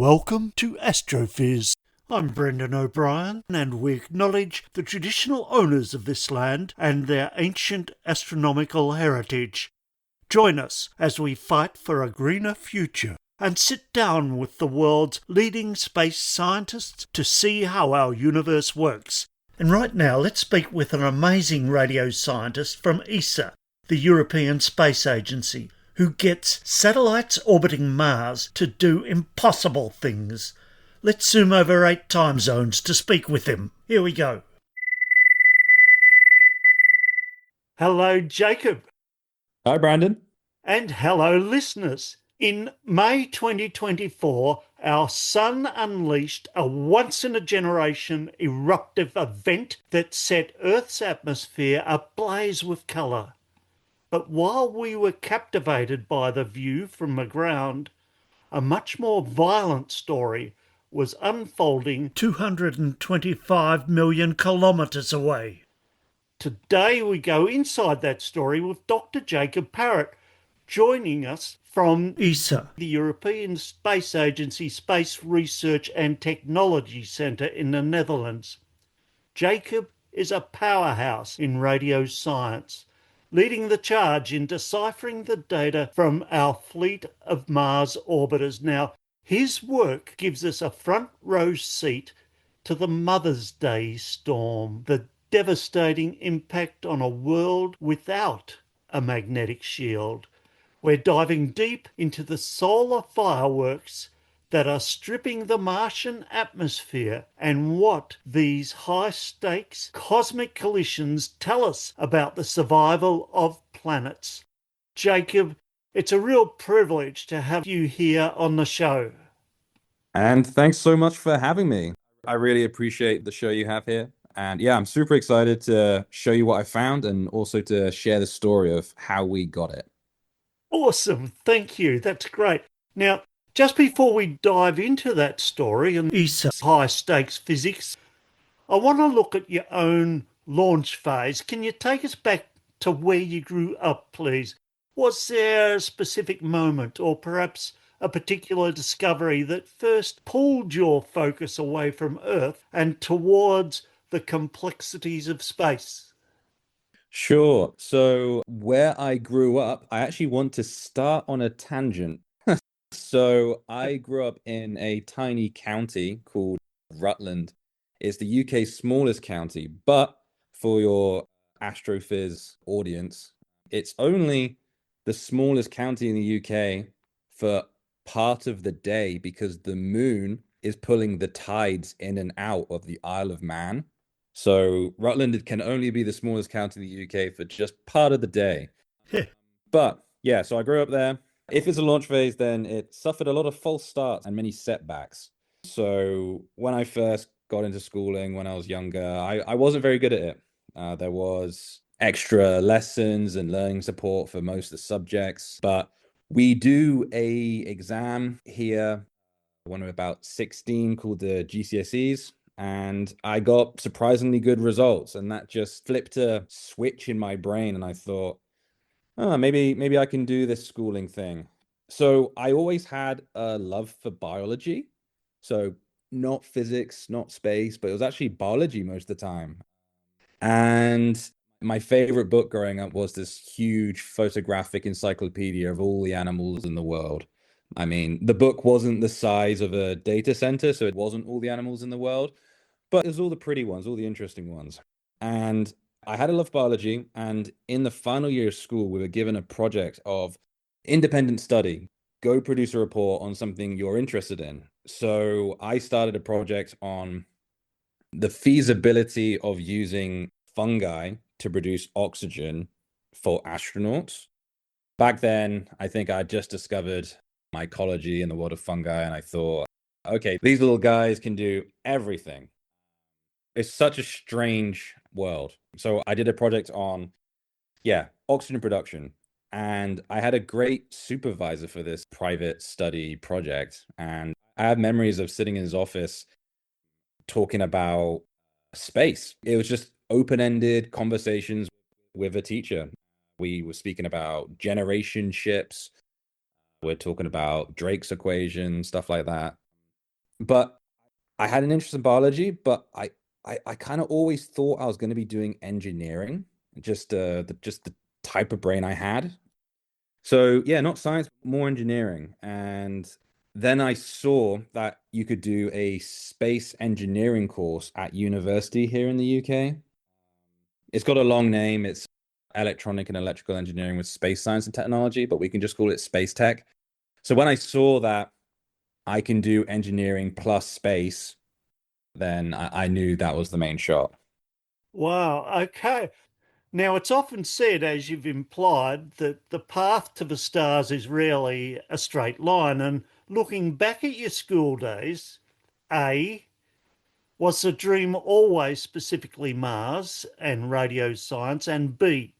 Welcome to Astrophiz. I'm Brendan O'Brien, and we acknowledge the traditional owners of this land and their ancient astronomical heritage. Join us as we fight for a greener future and sit down with the world's leading space scientists to see how our universe works. And right now, let's speak with an amazing radio scientist from ESA, the European Space Agency, who gets satellites orbiting Mars to do impossible things. Let's zoom over 8 time zones to speak with him. Here we go. Hello, Jacob. Hi, Brandon. And hello, listeners. In May 2024, our sun unleashed a once-in-a-generation eruptive event that set Earth's atmosphere ablaze with colour. But while we were captivated by the view from the ground, a much more violent story was unfolding 225 million kilometres away. Today we go inside that story with Dr. Jacob Parrott, joining us from ESA, the European Space Agency Space Research and Technology Centre in the Netherlands. Jacob is a powerhouse in radio science, leading the charge in deciphering the data from our fleet of Mars orbiters. Now, his work gives us a front row seat to the Mother's Day storm, the devastating impact on a world without a magnetic shield. We're diving deep into the solar fireworks that are stripping the Martian atmosphere and what these high-stakes cosmic collisions tell us about the survival of planets. Jacob, it's a real privilege to have you here on the show. And thanks so much for having me. I really appreciate the show you have here. And yeah, I'm super excited to show you what I found and also to share the story of how we got it. Awesome. Thank you. That's great. Now, just before we dive into that story and ESA's high-stakes physics, I want to look at your own launch phase. Can you take us back to where you grew up, please? Was there a specific moment or perhaps a particular discovery that first pulled your focus away from Earth and towards the complexities of space? Sure. So where I grew up, I actually want to start on a tangent. So I grew up in a tiny county called Rutland. It's the UK's smallest county, but for your Astrophiz audience, it's only the smallest county in the UK for part of the day because the moon is pulling the tides in and out of the Isle of Man. So Rutland can only be the smallest county in the UK for just part of the day. But yeah, so I grew up there. If it's a launch phase, then it suffered a lot of false starts and many setbacks. So when I first got into schooling when I was younger, I wasn't very good at it. There was extra lessons and learning support for most of the subjects, but we do a exam here when we're about 16 called the GCSEs, and I got surprisingly good results, and that just flipped a switch in my brain, and I thought, oh, maybe I can do this schooling thing. So I always had a love for biology. So not physics, not space, but it was actually biology most of the time. And my favorite book growing up was this huge photographic encyclopedia of all the animals in the world. I mean, the book wasn't the size of a data center, so it wasn't all the animals in the world, but it was all the pretty ones, all the interesting ones. And I had a love for biology, and in the final year of school, we were given a project of independent study. Go produce a report on something you're interested in. So I started a project on the feasibility of using fungi to produce oxygen for astronauts. Back then, I think I just discovered mycology in the world of fungi, and I thought, okay, these little guys can do everything. It's such a strange world. So I did a project on, oxygen production. And I had a great supervisor for this private study project. And I have memories of sitting in his office talking about space. It was just open-ended conversations with a teacher. We were speaking about generation ships. We're talking about Drake's equation, stuff like that. But I had an interest in biology, but I kind of always thought I was going to be doing engineering, just the type of brain I had. So yeah, not science, more engineering. And then I saw that you could do a space engineering course at university here in the UK. It's got a long name. It's electronic and electrical engineering with space science and technology, but we can just call it space tech. So when I saw that I can do engineering plus space, then I knew that was the main shot. Wow. Okay. Now, it's often said, as you've implied, that the path to the stars is rarely a straight line. And looking back at your school days, A, was the dream always specifically Mars and radio science? And B,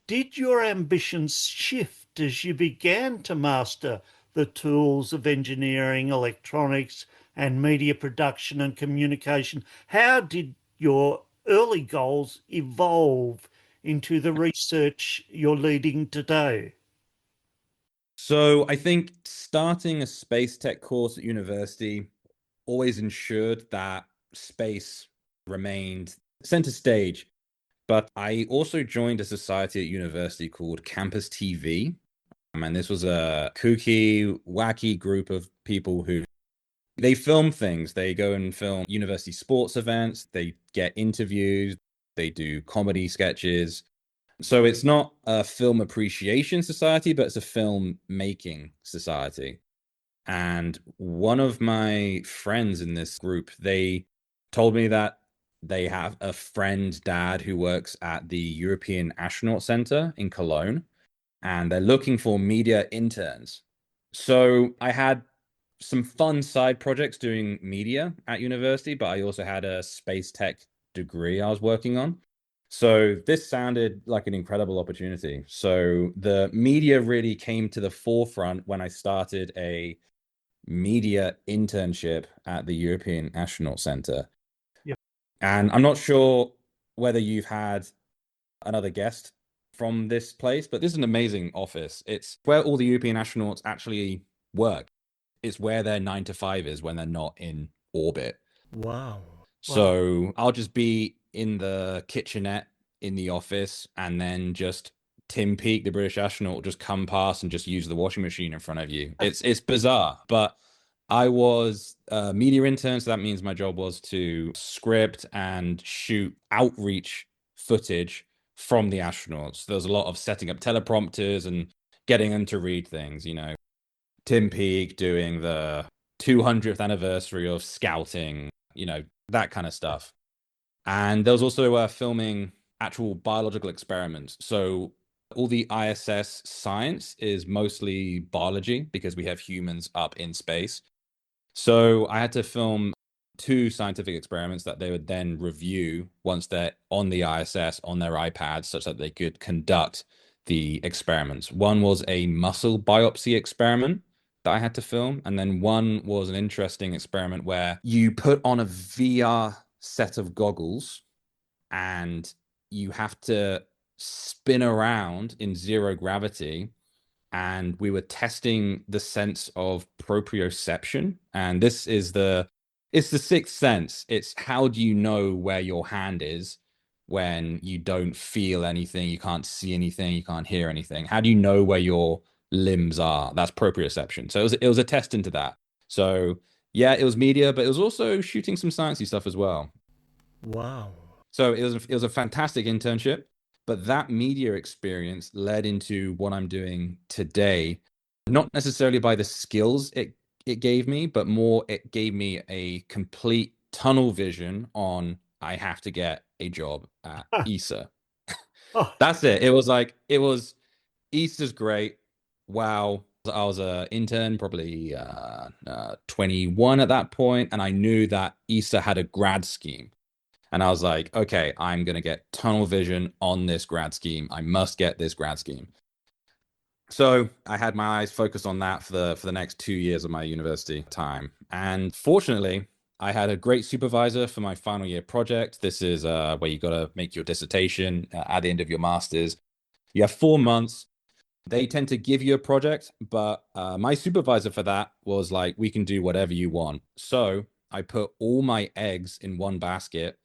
did your ambitions shift as you began to master the tools of engineering, electronics, and media production and communication? How did your early goals evolve into the research you're leading today? So I think starting a space tech course at university always ensured that space remained center stage. But I also joined a society at university called Campus TV. And this was a kooky, wacky group of people who they film things. They go and film university sports events, they get interviews, they do comedy sketches. So it's not a film appreciation society, but it's a film making society. And one of my friends in this group, they told me that they have a friend dad who works at the European Astronaut Center in Cologne, and they're looking for media interns. So I had some fun side projects doing media at university, but I also had a space tech degree I was working on. So this sounded like an incredible opportunity. So the media really came to the forefront when I started a media internship at the European Astronaut Center. Yeah. And I'm not sure whether you've had another guest from this place, but this is an amazing office. It's where all the European astronauts actually work. It's where their 9 to 5 is when they're not in orbit. Wow. Wow. So I'll just be in the kitchenette in the office, and then just Tim Peake, the British astronaut, will just come past and just use the washing machine in front of you. It's bizarre, but I was a media intern, so that means my job was to script and shoot outreach footage from the astronauts. There was a lot of setting up teleprompters and getting them to read things, Tim Peake doing the 200th anniversary of scouting, that kind of stuff. And there was also filming actual biological experiments. So all the ISS science is mostly biology because we have humans up in space. So I had to film 2 scientific experiments that they would then review once they're on the ISS on their iPads, such that they could conduct the experiments. One was a muscle biopsy experiment that I had to film, and then one was an interesting experiment where you put on a VR set of goggles and you have to spin around in zero gravity, and we were testing the sense of proprioception. And this is it's the sixth sense. It's how do you know where your hand is when you don't feel anything, you can't see anything, you can't hear anything? How do you know where your limbs are? That's proprioception. So it was a test into that. So yeah, it was media, but it was also shooting some sciencey stuff as well. Wow. So it was a fantastic internship, but that media experience led into what I'm doing today, not necessarily by the skills it gave me, but more it gave me a complete tunnel vision on I have to get a job at ESA. Oh, That's it. It was ESA's great. Wow. I was an intern, probably 21 at that point, and I knew that ESA had a grad scheme. And I was like, okay, I'm going to get tunnel vision on this grad scheme. I must get this grad scheme. So I had my eyes focused on that for the next 2 years of my university time. And fortunately, I had a great supervisor for my final year project. This is where you got to make your dissertation at the end of your master's. You have 4 months. They tend to give you a project, but my supervisor for that was like, we can do whatever you want. So I put all my eggs in one basket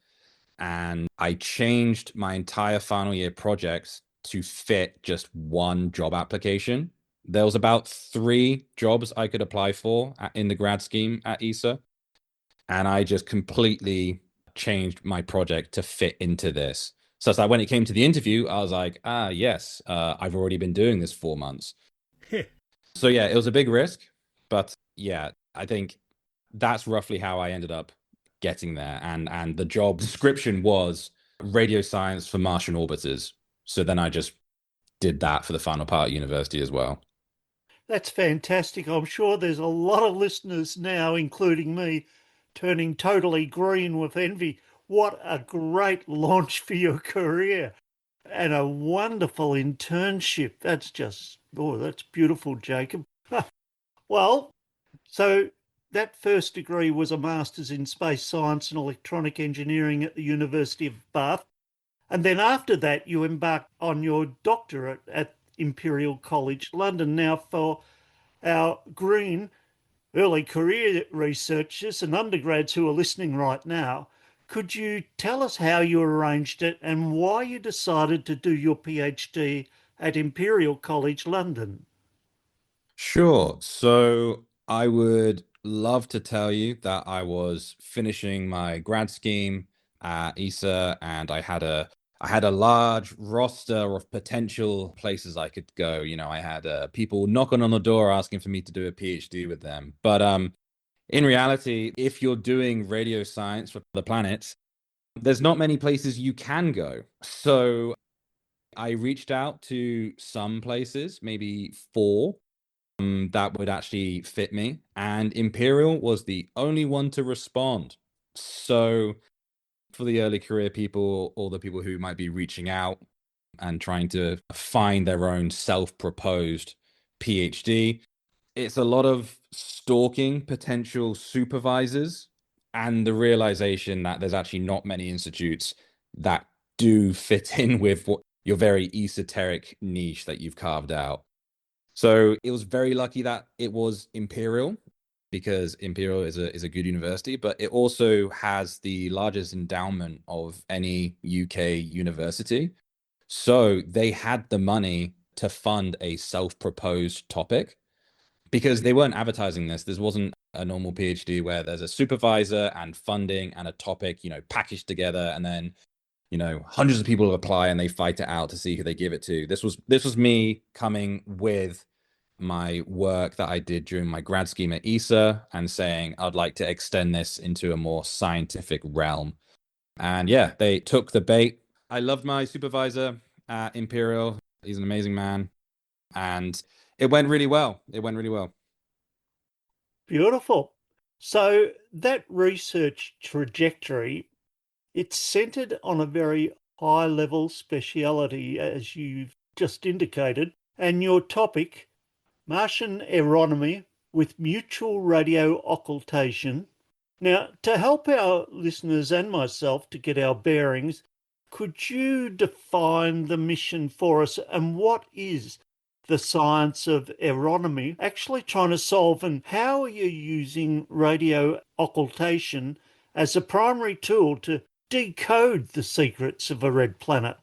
and I changed my entire final year projects to fit just one job application. There was about 3 jobs I could apply for in the grad scheme at ESA, and I just completely changed my project to fit into this. So it's like when it came to the interview, I was like, yes, I've already been doing this 4 months. So yeah, it was a big risk, but yeah, I think that's roughly how I ended up getting there. And the job description was radio science for Martian orbiters. So then I just did that for the final part at university as well. That's fantastic. I'm sure there's a lot of listeners now, including me, turning totally green with envy. What a great launch for your career and a wonderful internship. That's just, oh, that's beautiful, Jacob. Well, so that first degree was a master's in space science and electronic engineering at the University of Bath. And then after that, you embarked on your doctorate at Imperial College London. Now, for our green early career researchers and undergrads who are listening right now, could you tell us how you arranged it and why you decided to do your PhD at Imperial College London? Sure. So I would love to tell you that I was finishing my grad scheme at ESA and I had a large roster of potential places I could go. I had people knocking on the door asking for me to do a PhD with them. But in reality, if you're doing radio science for the planet, there's not many places you can go. So I reached out to some places, maybe 4, that would actually fit me. And Imperial was the only one to respond. So for the early career people, or the people who might be reaching out and trying to find their own self-proposed PhD, it's a lot of stalking potential supervisors and the realization that there's actually not many institutes that do fit in with what your very esoteric niche that you've carved out. So it was very lucky that it was Imperial, because Imperial is a good university, but it also has the largest endowment of any UK university. So they had the money to fund a self-proposed topic because they weren't advertising this. This wasn't a normal PhD where there's a supervisor and funding and a topic, packaged together, and then hundreds of people apply and they fight it out to see who they give it to. This was me coming with my work that I did during my grad scheme at ESA and saying I'd like to extend this into a more scientific realm. And yeah, they took the bait. I loved my supervisor at Imperial. He's an amazing man. And it went really well. It went really well. Beautiful. So that research trajectory, it's centered on a very high level speciality, as you've just indicated, and your topic, Martian aeronomy with mutual radio occultation. Now, to help our listeners and myself to get our bearings, could you define the mission for us and what is the science of aeronomy actually trying to solve, and how are you using radio occultation as a primary tool to decode the secrets of a red planet?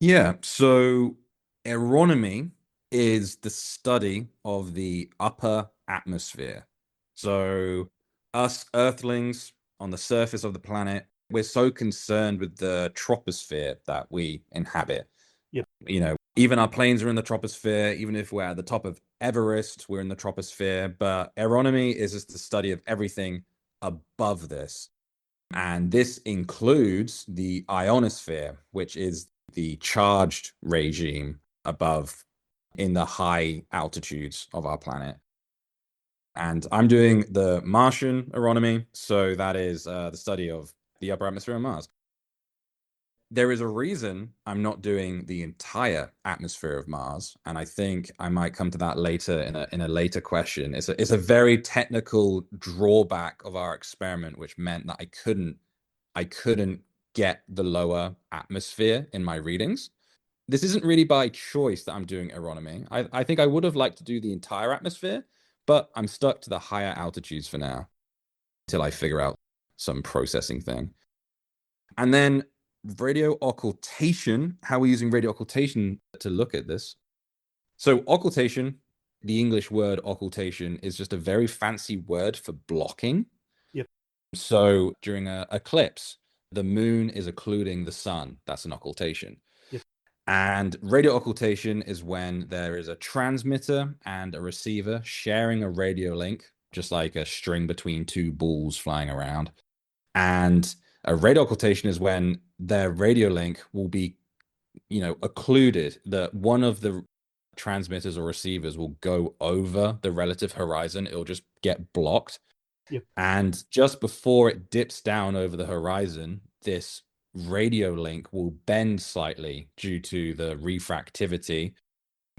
Yeah, so aeronomy is the study of the upper atmosphere. So us Earthlings on the surface of the planet, we're so concerned with the troposphere that we inhabit. Yep. Even our planes are in the troposphere. Even if we're at the top of Everest, we're in the troposphere. But aeronomy is just the study of everything above this. And this includes the ionosphere, which is the charged regime above in the high altitudes of our planet. And I'm doing the Martian aeronomy. So that is the study of the upper atmosphere of Mars. There is a reason I'm not doing the entire atmosphere of Mars, and I think I might come to that later in a later question. It's a very technical drawback of our experiment, which meant that I couldn't get the lower atmosphere in my readings. this isn't really by choice that I'm doing aeronomy. I think I would have liked to do the entire atmosphere, but I'm stuck to the higher altitudes for now until I figure out some processing thing. And then radio occultation, how we're using radio occultation to look at this. So occultation, the English word occultation, is just a very fancy word for blocking. Yep. So during an eclipse, the moon is occluding the sun. That's an occultation. Yep. And radio occultation is when there is a transmitter and a receiver sharing a radio link, just like a string between two balls flying around. And a radio occultation is when their radio link will be, occluded, that one of the transmitters or receivers will go over the relative horizon. It'll just get blocked. Yep. And just before it dips down over the horizon, this radio link will bend slightly due to the refractivity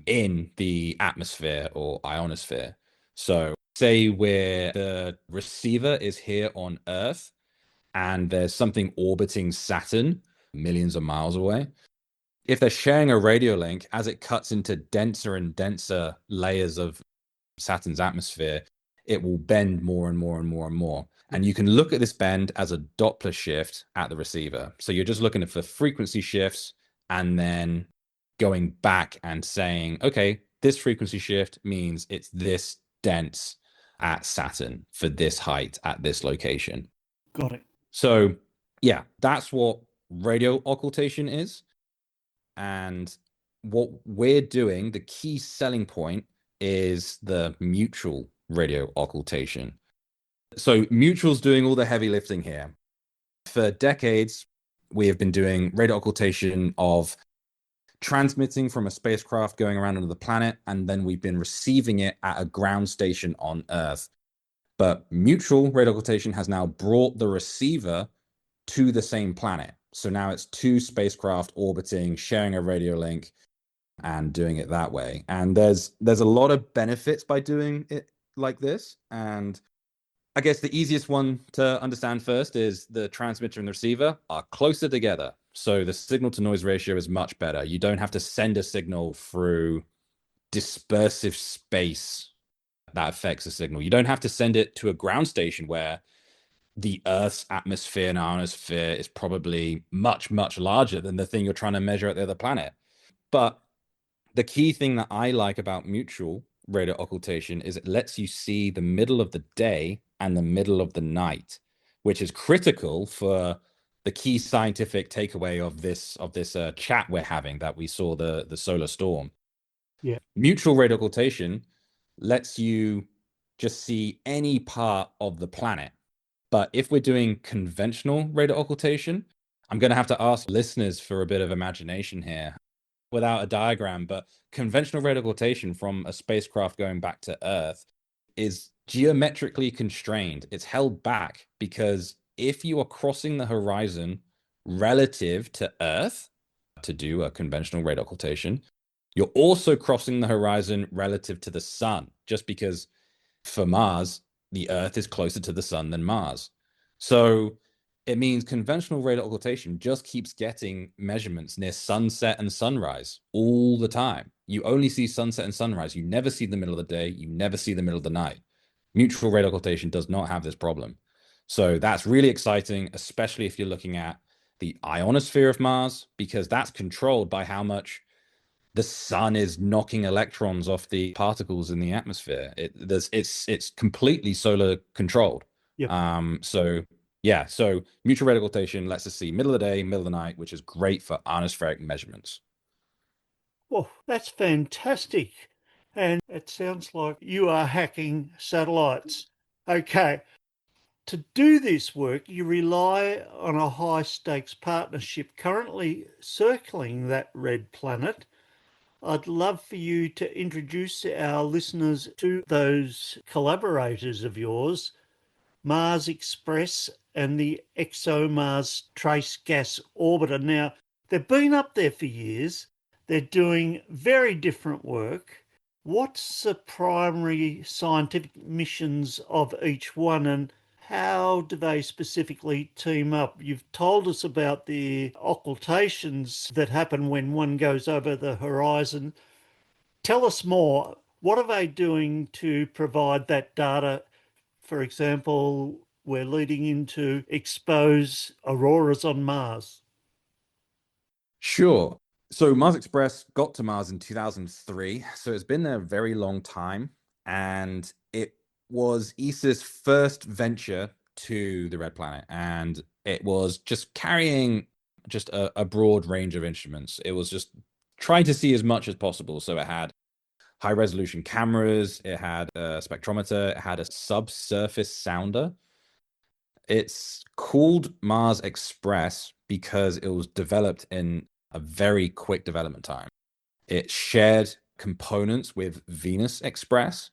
in the atmosphere or ionosphere. So say where the receiver is here on Earth and there's something orbiting Saturn millions of miles away. If they're sharing a radio link, as it cuts into denser and denser layers of Saturn's atmosphere, it will bend more and more and more and more. And you can look at this bend as a Doppler shift at the receiver. So you're just looking for frequency shifts and then going back and saying, okay, this frequency shift means it's this dense at Saturn for this height at this location. Got it. So yeah, that's what radio occultation is. And what we're doing, the key selling point is the mutual radio occultation. So mutual's doing all the heavy lifting here. For decades, we have been doing radio occultation of transmitting from a spacecraft going around another planet, and then we've been receiving it at a ground station on Earth. But mutual radio occultation has now brought the receiver to the same planet. So now it's two spacecraft orbiting, sharing a radio link, and doing it that way. And there's a lot of benefits by doing it like this. And I guess the easiest one to understand first is the transmitter and the receiver are closer together. So the signal to noise ratio is much better. You don't have to send a signal through dispersive space that affects the signal. You don't have to send it to a ground station where the Earth's atmosphere and ionosphere is probably much, much larger than the thing you're trying to measure at the other planet. But the key thing that I like about mutual radio occultation is it lets you see the middle of the day and the middle of the night, which is critical for the key scientific takeaway of this chat we're having, that we saw the solar storm. Yeah. Mutual radio occultation lets you just see any part of the planet. But if we're doing conventional radio occultation, I'm going to have to ask listeners for a bit of imagination here without a diagram. But conventional radio occultation from a spacecraft going back to Earth is geometrically constrained. It's held back because if you are crossing the horizon relative to Earth to do a conventional radio occultation, you're also crossing the horizon relative to the sun, just because for Mars, the Earth is closer to the sun than Mars. So it means conventional radio occultation just keeps getting measurements near sunset and sunrise all the time. You only see sunset and sunrise. You never see the middle of the day. You never see the middle of the night. Mutual radio occultation does not have this problem. So that's really exciting, especially if you're looking at the ionosphere of Mars, because that's controlled by how much the sun is knocking electrons off the particles in the atmosphere. It's completely solar controlled. Yep. So mutual radio occultation lets us see middle of the day, middle of the night, which is great for ionospheric measurements. Well, that's fantastic. And it sounds like you are hacking satellites. Okay. To do this work, you rely on a high-stakes partnership currently circling that red planet. I'd love for you to introduce our listeners to those collaborators of yours, Mars Express and the ExoMars Trace Gas Orbiter. Now, they've been up there for years. They're doing very different work. What's the primary scientific missions of each one, and how do they specifically team up? You've told us about the occultations that happen when one goes over the horizon. Tell us more. What are they doing to provide that data? For example, we're leading into expose auroras on Mars. Sure. So Mars Express got to Mars in 2003. So it's been there a very long time. And it was ESA's first venture to the Red Planet. And it was just carrying just a broad range of instruments. It was just trying to see as much as possible. So it had high resolution cameras, it had a spectrometer, it had a subsurface sounder. It's called Mars Express because it was developed in a very quick development time. It shared components with Venus Express,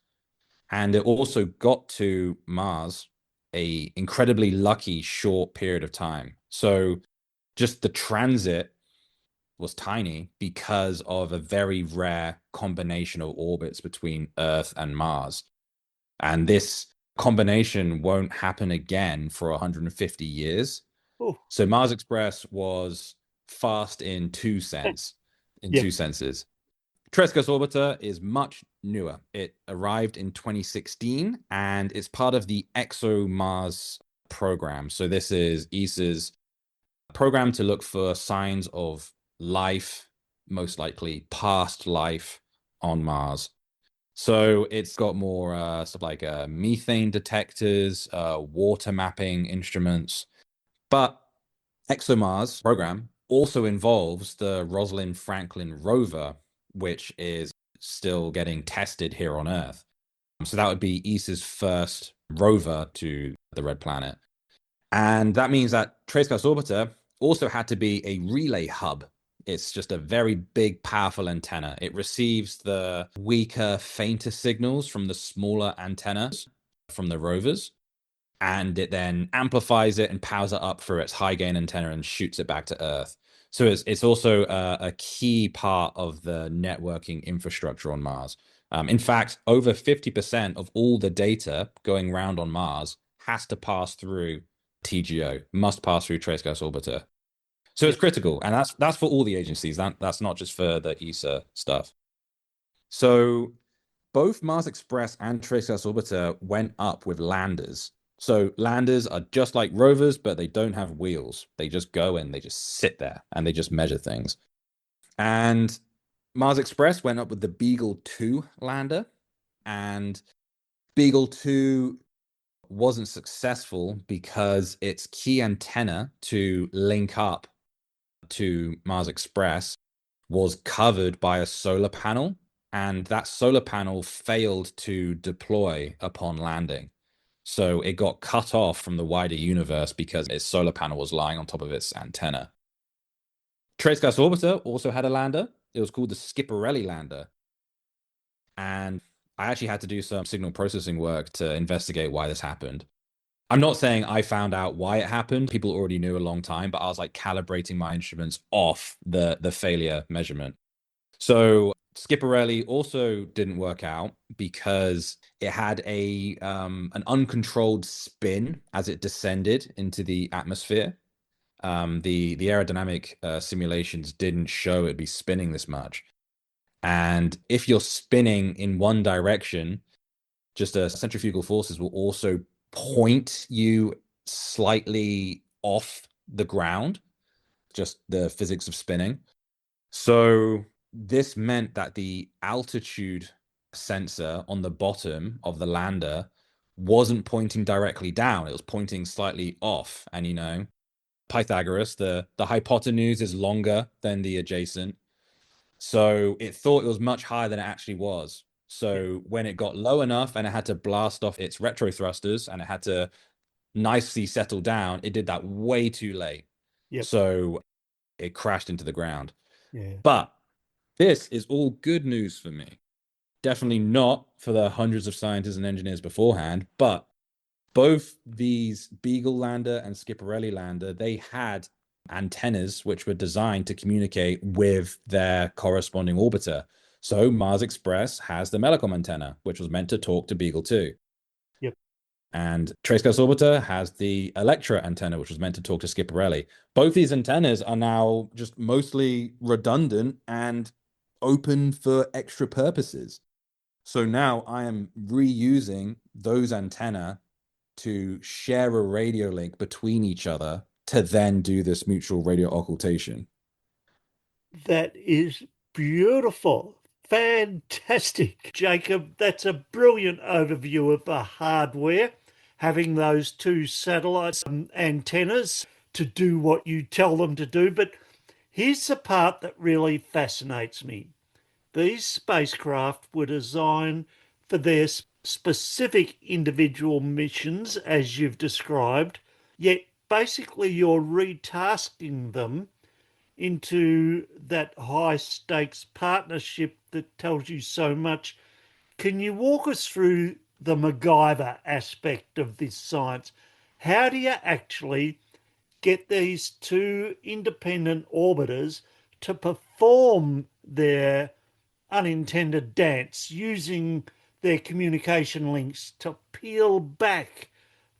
and it also got to Mars a incredibly lucky short period of time. So just the transit was tiny because of a very rare combination of orbits between Earth and Mars. And this combination won't happen again for 150 years. Oh, So Mars Express was fast in yep. two senses. Trace Gas Orbiter is much newer. It arrived in 2016 and it's part of the ExoMars program. So this is ESA's program to look for signs of life, most likely past life on Mars. So it's got more stuff like methane detectors, water mapping instruments. But ExoMars program also involves the Rosalind Franklin rover, which is still getting tested here on Earth. So that would be ESA's first rover to the Red Planet. And that means that Trace Gas Orbiter also had to be a relay hub. It's just a very big, powerful antenna. It receives the weaker, fainter signals from the smaller antennas from the rovers, and it then amplifies it and powers it up for its high gain antenna and shoots it back to Earth. So it's also a key part of the networking infrastructure on Mars. In fact, over 50% of all the data going around on Mars has to pass through TGO, must pass through Trace Gas Orbiter. So it's Yep. critical, and that's for all the agencies. That's not just for the ESA stuff. So both Mars Express and Trace Gas Orbiter went up with landers. So landers are just like rovers, but they don't have wheels. They just go and they just sit there and they just measure things. And Mars Express went up with the Beagle 2 lander, and Beagle 2 wasn't successful because its key antenna to link up to Mars Express was covered by a solar panel, and that solar panel failed to deploy upon landing. So it got cut off from the wider universe because its solar panel was lying on top of its antenna. Trace Gas Orbiter also had a lander. It was called the Schiaparelli lander. And I actually had to do some signal processing work to investigate why this happened. I'm not saying I found out why it happened. People already knew a long time, but I was like calibrating my instruments off the failure measurement. So Schiaparelli also didn't work out because it had an uncontrolled spin as it descended into the atmosphere. The aerodynamic simulations didn't show it'd be spinning this much. And if you're spinning in one direction, just centrifugal forces will also point you slightly off the ground, just the physics of spinning. So this meant that the altitude sensor on the bottom of the lander wasn't pointing directly down. It was pointing slightly off. And, Pythagoras, the hypotenuse is longer than the adjacent. So it thought it was much higher than it actually was. So when it got low enough and it had to blast off its retro thrusters and it had to nicely settle down, it did that way too late. Yep. So it crashed into the ground. Yeah. But this is all good news for me. Definitely not for the hundreds of scientists and engineers beforehand, but both these Beagle lander and Schiaparelli lander, they had antennas which were designed to communicate with their corresponding orbiter. So Mars Express has the Melicom antenna, which was meant to talk to Beagle 2. Yep. And Trace Gas Orbiter has the Electra antenna, which was meant to talk to Schiaparelli. Both these antennas are now just mostly redundant and open for extra purposes. So now I am reusing those antenna to share a radio link between each other to then do this mutual radio occultation. That is beautiful. Fantastic, Jacob. That's a brilliant overview of the hardware. Having those two satellite antennas to do what you tell them to do. But here's the part that really fascinates me. These spacecraft were designed for their specific individual missions, as you've described, yet basically you're retasking them into that high stakes partnership that tells you so much. Can you walk us through the MacGyver aspect of this science? How do you actually get these two independent orbiters to perform their unintended dance using their communication links to peel back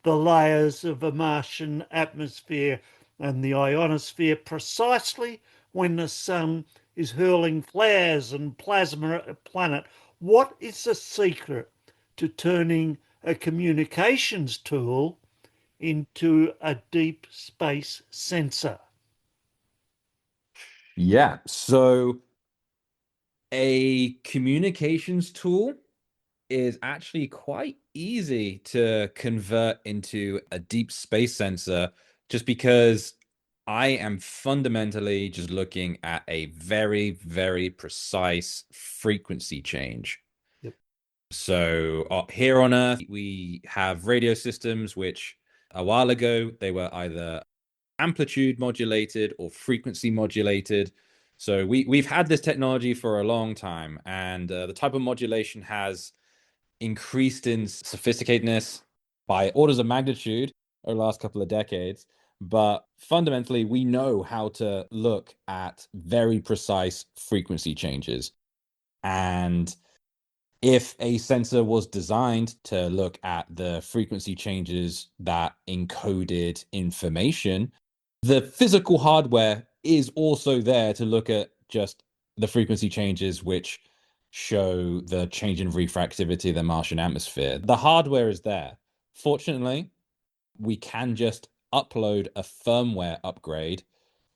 the layers of a Martian atmosphere and the ionosphere precisely when the sun is hurling flares and plasma at a planet? What is the secret to turning a communications tool into a deep space sensor? Yeah. So a communications tool is actually quite easy to convert into a deep space sensor just because I am fundamentally just looking at a very, very precise frequency change. Yep. So here on Earth, we have radio systems which a while ago they were either amplitude modulated or frequency modulated. So we've had this technology for a long time, and the type of modulation has increased in sophisticatedness by orders of magnitude over the last couple of decades. But fundamentally, we know how to look at very precise frequency changes. And if a sensor was designed to look at the frequency changes that encoded information, the physical hardware is also there to look at just the frequency changes which show the change in refractivity of the Martian atmosphere. The hardware is there. Fortunately, we can just upload a firmware upgrade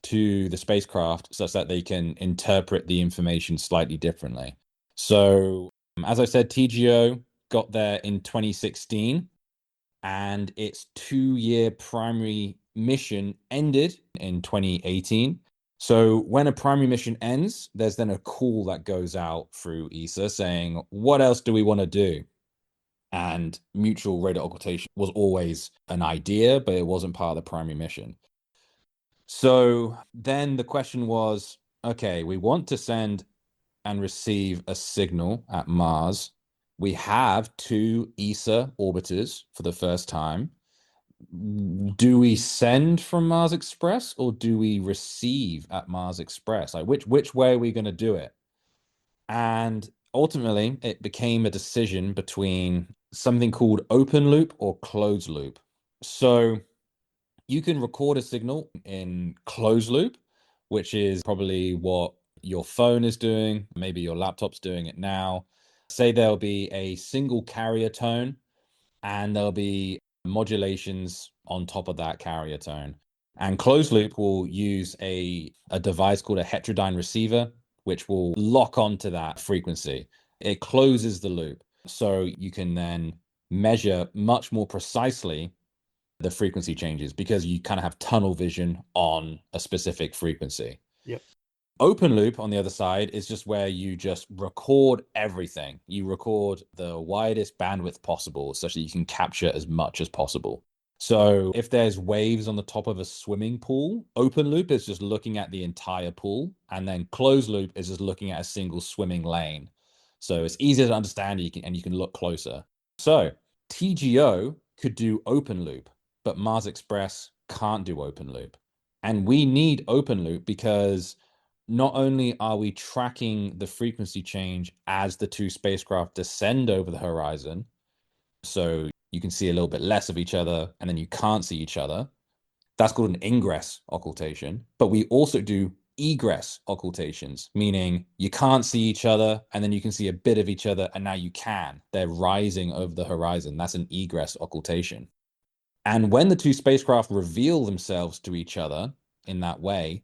to the spacecraft such that they can interpret the information slightly differently. So, as I said, TGO got there in 2016, and its 2-year primary mission ended in 2018. So when a primary mission ends, there's then a call that goes out through ESA saying, what else do we want to do? And mutual radio occultation was always an idea, but it wasn't part of the primary mission. So then the question was, okay, we want to send and receive a signal at Mars. We have 2 ESA orbiters for the first time. Do we send from Mars Express or do we receive at Mars Express? Like which way are we going to do it? And ultimately, it became a decision between something called open loop or closed loop. So you can record a signal in closed loop, which is probably what your phone is doing. Maybe your laptop's doing it now. Say there'll be a single carrier tone and there'll be modulations on top of that carrier tone. And closed loop will use a device called a heterodyne receiver, which will lock onto that frequency. It closes the loop. So you can then measure much more precisely the frequency changes because you kind of have tunnel vision on a specific frequency. Yep. Open loop on the other side is just where you just record everything. You record the widest bandwidth possible such that you can capture as much as possible. So if there's waves on the top of a swimming pool, open loop is just looking at the entire pool, and then closed loop is just looking at a single swimming lane. So it's easier to understand and you can look closer. So TGO could do open loop, but Mars Express can't do open loop. And we need open loop because not only are we tracking the frequency change as the 2 spacecraft descend over the horizon, so you can see a little bit less of each other, and then you can't see each other. That's called an ingress occultation. But we also do egress occultations, meaning you can't see each other, and then you can see a bit of each other, and now you can. They're rising over the horizon. That's an egress occultation. And when the two spacecraft reveal themselves to each other in that way,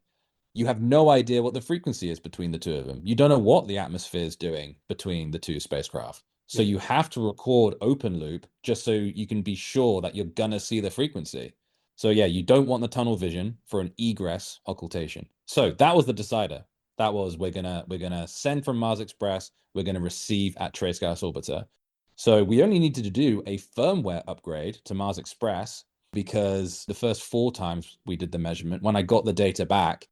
you have no idea what the frequency is between the two of them. You don't know what the atmosphere is doing between the two spacecraft. So you have to record open loop just so you can be sure that you're gonna see the frequency. So yeah, you don't want the tunnel vision for an egress occultation. So that was the decider. That was we're gonna send from Mars Express, we're gonna receive at Trace Gas Orbiter. So we only needed to do a firmware upgrade to Mars Express because the first 4 times we did the measurement, when I got the data back,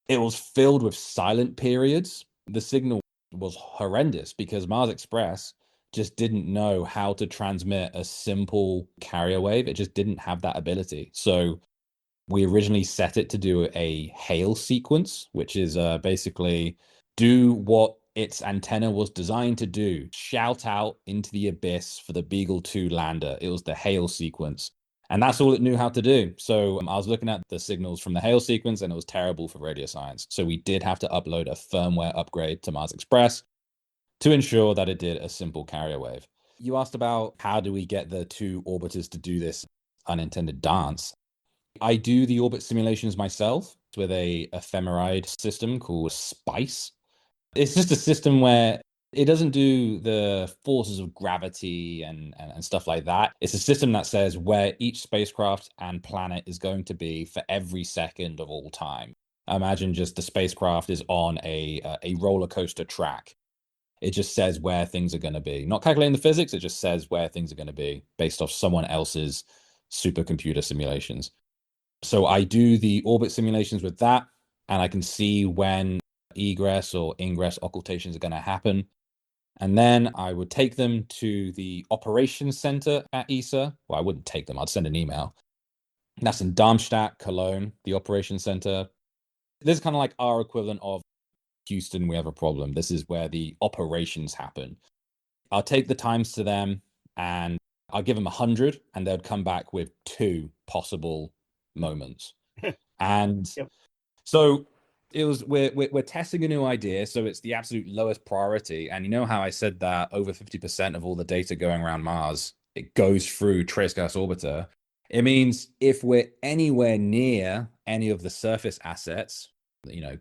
it was filled with silent periods. The signal was horrendous because Mars Express just didn't know how to transmit a simple carrier wave. It just didn't have that ability. So we originally set it to do a hail sequence, which is basically do what its antenna was designed to do, shout out into the abyss for the Beagle 2 lander. It was the hail sequence. And that's all it knew how to do. So I was looking at the signals from the hail sequence, and it was terrible for radio science. So we did have to upload a firmware upgrade to Mars Express to ensure that it did a simple carrier wave. You asked about how do we get the two orbiters to do this unintended dance. I do the orbit simulations myself with a ephemeride system called SPICE. It's just a system where it doesn't do the forces of gravity and stuff like that. It's a system that says where each spacecraft and planet is going to be for every second of all time. Imagine just the spacecraft is on a roller coaster track. It just says where things are going to be. Not calculating the physics, it just says where things are going to be based off someone else's supercomputer simulations. So I do the orbit simulations with that, and I can see when egress or ingress occultations are going to happen. And then I would take them to the operations center at ESA. Well, I wouldn't take them, I'd send an email. That's in Darmstadt, Cologne, the operations center. This is kind of like our equivalent of Houston, we have a problem. This is where the operations happen. I'll take the times to them and I'll give them 100, and they'd come back with 2 possible moments. And Yep. so it was we're testing a new idea, so it's the absolute lowest priority. And you know how I said that over 50% of all the data going around Mars, it goes through Trace Gas Orbiter. It means if we're anywhere near any of the surface assets,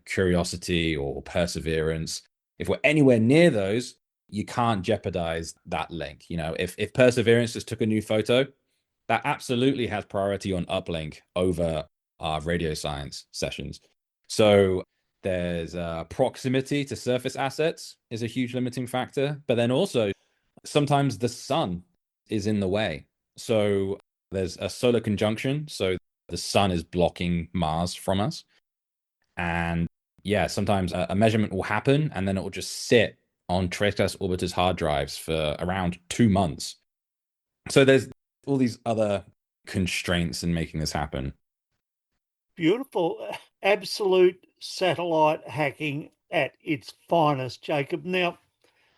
Curiosity or Perseverance, if we're anywhere near those, you can't jeopardize that link. If Perseverance just took a new photo, that absolutely has priority on uplink over our radio science sessions. So there's proximity to surface assets is a huge limiting factor, but then also sometimes the sun is in the way. So there's a solar conjunction, so the sun is blocking Mars from us. And yeah, sometimes a measurement will happen and then it will just sit on Trace Gas Orbiter's hard drives for around 2 months. So there's all these other constraints in making this happen. Beautiful. Absolute satellite hacking at its finest, Jacob. Now,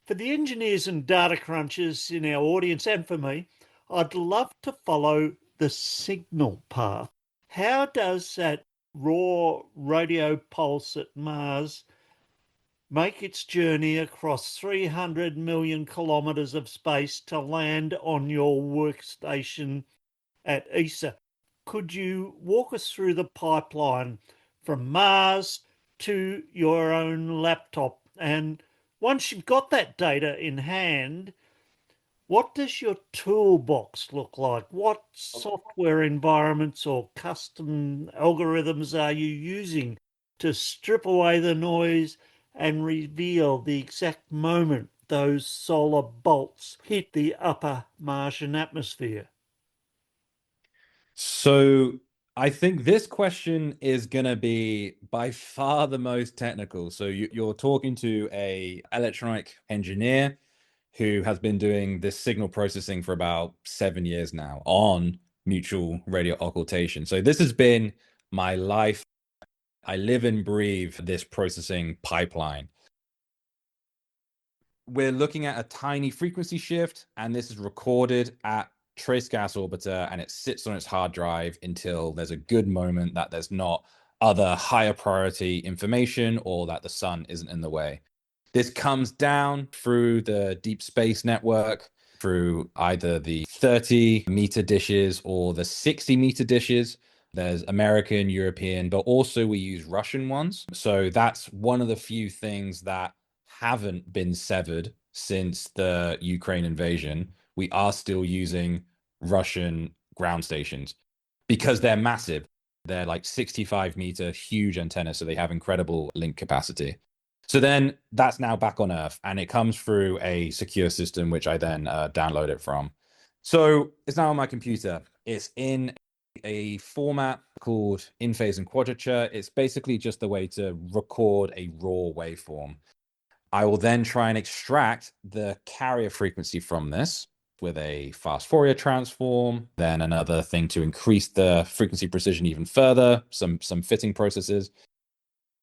for the engineers and data crunchers in our audience and for me, I'd love to follow the signal path. How does that raw radio pulse at Mars make its journey across 300 million kilometres of space to land on your workstation at ESA? Could you walk us through the pipeline from Mars to your own laptop? And once you've got that data in hand, what does your toolbox look like? What software environments or custom algorithms are you using to strip away the noise and reveal the exact moment those solar bolts hit the upper Martian atmosphere? So I think this question is going to be by far the most technical. So you're talking to a electronic engineer who has been doing this signal processing for about 7 years now on mutual radio occultation. So this has been my life. I live and breathe this processing pipeline. We're looking at a tiny frequency shift, and this is recorded at Trace Gas Orbiter, and it sits on its hard drive until there's a good moment that there's not other higher priority information or that the sun isn't in the way. This comes down through the deep space network, through either the 30-meter dishes or the 60-meter dishes. There's American, European, but also we use Russian ones. So that's one of the few things that haven't been severed since the Ukraine invasion. We are still using Russian ground stations because they're massive. They're like 65-meter huge antennas, so they have incredible link capacity. So then that's now back on Earth, and it comes through a secure system, which I then download it from. So it's now on my computer. It's in a format called in-phase and quadrature. It's basically just the way to record a raw waveform. I will then try and extract the carrier frequency from this with a fast Fourier transform, then another thing to increase the frequency precision even further, some fitting processes.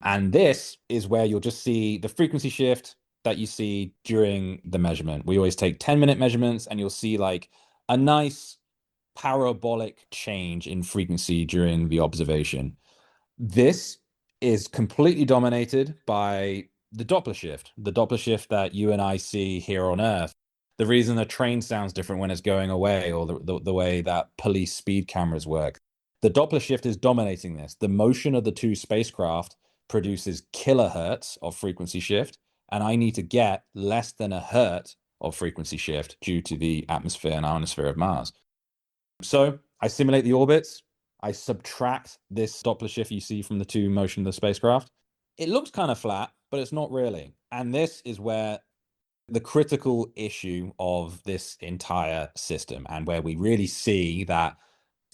And this is where you'll just see the frequency shift that you see during the measurement. We always take 10-minute measurements, and you'll see like a nice parabolic change in frequency during the observation. This is completely dominated by the Doppler shift that you and I see here on Earth. The reason a train sounds different when it's going away, or the way that police speed cameras work. The Doppler shift is dominating this. The motion of the two spacecraft produces kilohertz of frequency shift, and I need to get less than a hertz of frequency shift due to the atmosphere and ionosphere of Mars. So I simulate the orbits. I subtract this Doppler shift you see from the two motion of the spacecraft. It looks kind of flat, but it's not really. And this is where the critical issue of this entire system, and where we really see that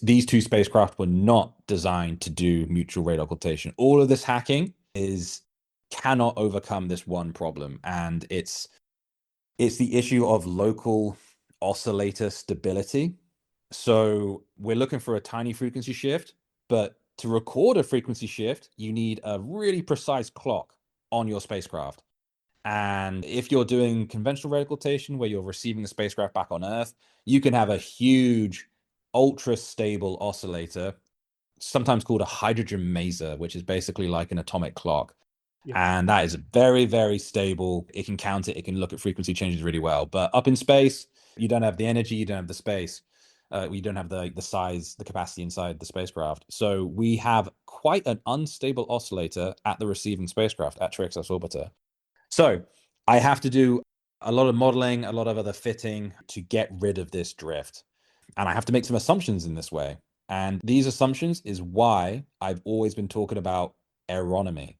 these two spacecraft were not designed to do mutual rate occultation. All of this hacking cannot overcome this one problem, and it's the issue of local oscillator stability. So we're looking for a tiny frequency shift, but to record a frequency shift, you need a really precise clock on your spacecraft. And if you're doing conventional rate occultation, where you're receiving the spacecraft back on Earth, you can have a huge, ultra stable oscillator, sometimes called a hydrogen maser, which is basically like an atomic clock. Yep. And that is very, very stable. It can count it. It can look at frequency changes really well. But up in space, you don't have the energy. You don't have the space. We don't have the size, the capacity inside the spacecraft. So we have quite an unstable oscillator at the receiving spacecraft at Trace Gas Orbiter. So I have to do a lot of modeling, a lot of other fitting to get rid of this drift. And I have to make some assumptions in this way. And these assumptions is why I've always been talking about aeronomy.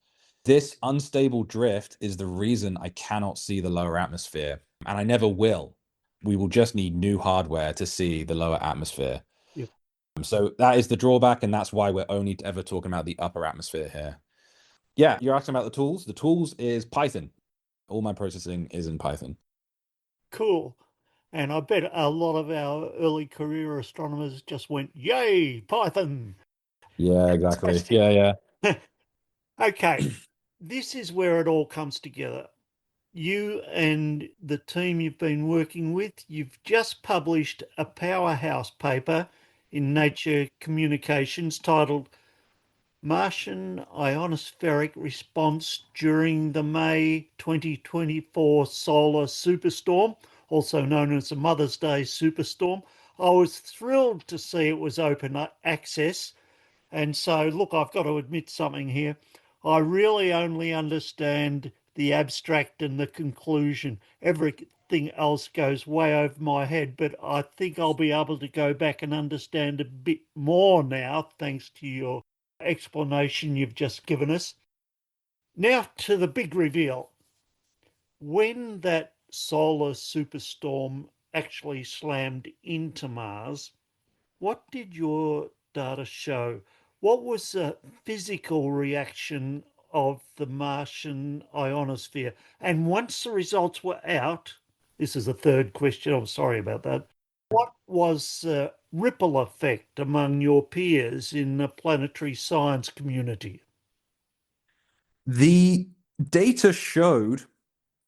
This unstable drift is the reason I cannot see the lower atmosphere, and I never will. We will just need new hardware to see the lower atmosphere. Yep. So that is the drawback, and that's why we're only ever talking about the upper atmosphere here. Yeah, you're asking about the tools. The tools is Python. All my processing is in Python. Cool. And I bet a lot of our early career astronomers just went, yay, Python. Yeah, exactly. Fantastic. Yeah. Okay. This is where it all comes together. You and the team you've been working with, you've just published a powerhouse paper in Nature Communications titled Martian Ionospheric Response During the May 2024 Solar Superstorm, also known as the Mother's Day Superstorm. I was thrilled to see it was open access. And so, look, I've got to admit something here. I really only understand the abstract and the conclusion. Everything else goes way over my head, but I think I'll be able to go back and understand a bit more now, thanks to your explanation you've just given us. Now to the big reveal. When that solar superstorm actually slammed into Mars, what did your data show? What was the physical reaction of the Martian ionosphere? And once the results were out, this is a third question, I'm sorry about that. What was the ripple effect among your peers in the planetary science community? The data showed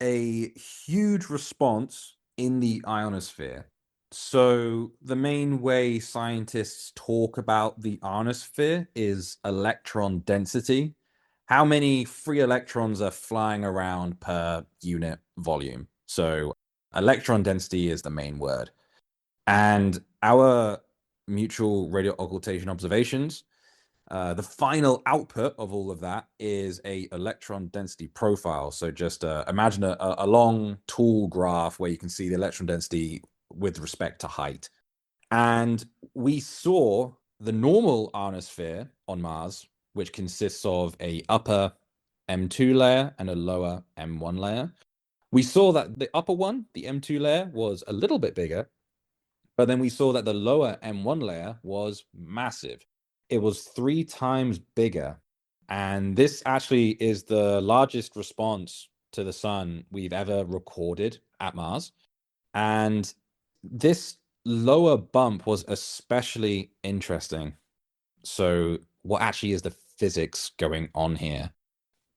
a huge response in the ionosphere. So the main way scientists talk about the ionosphere is electron density. How many free electrons are flying around per unit volume? So electron density is the main word. And our mutual radio occultation observations, the final output of all of that is a electron density profile. So just imagine a long, tall graph where you can see the electron density with respect to height. And we saw the normal ionosphere on Mars, which consists of a upper M2 layer and a lower M1 layer. We saw that the upper one, the M2 layer, was a little bit bigger, but then we saw that the lower M1 layer was massive. It was 3 times bigger. And this actually is the largest response to the sun we've ever recorded at Mars. And this lower bump was especially interesting. So, what actually is the physics going on here?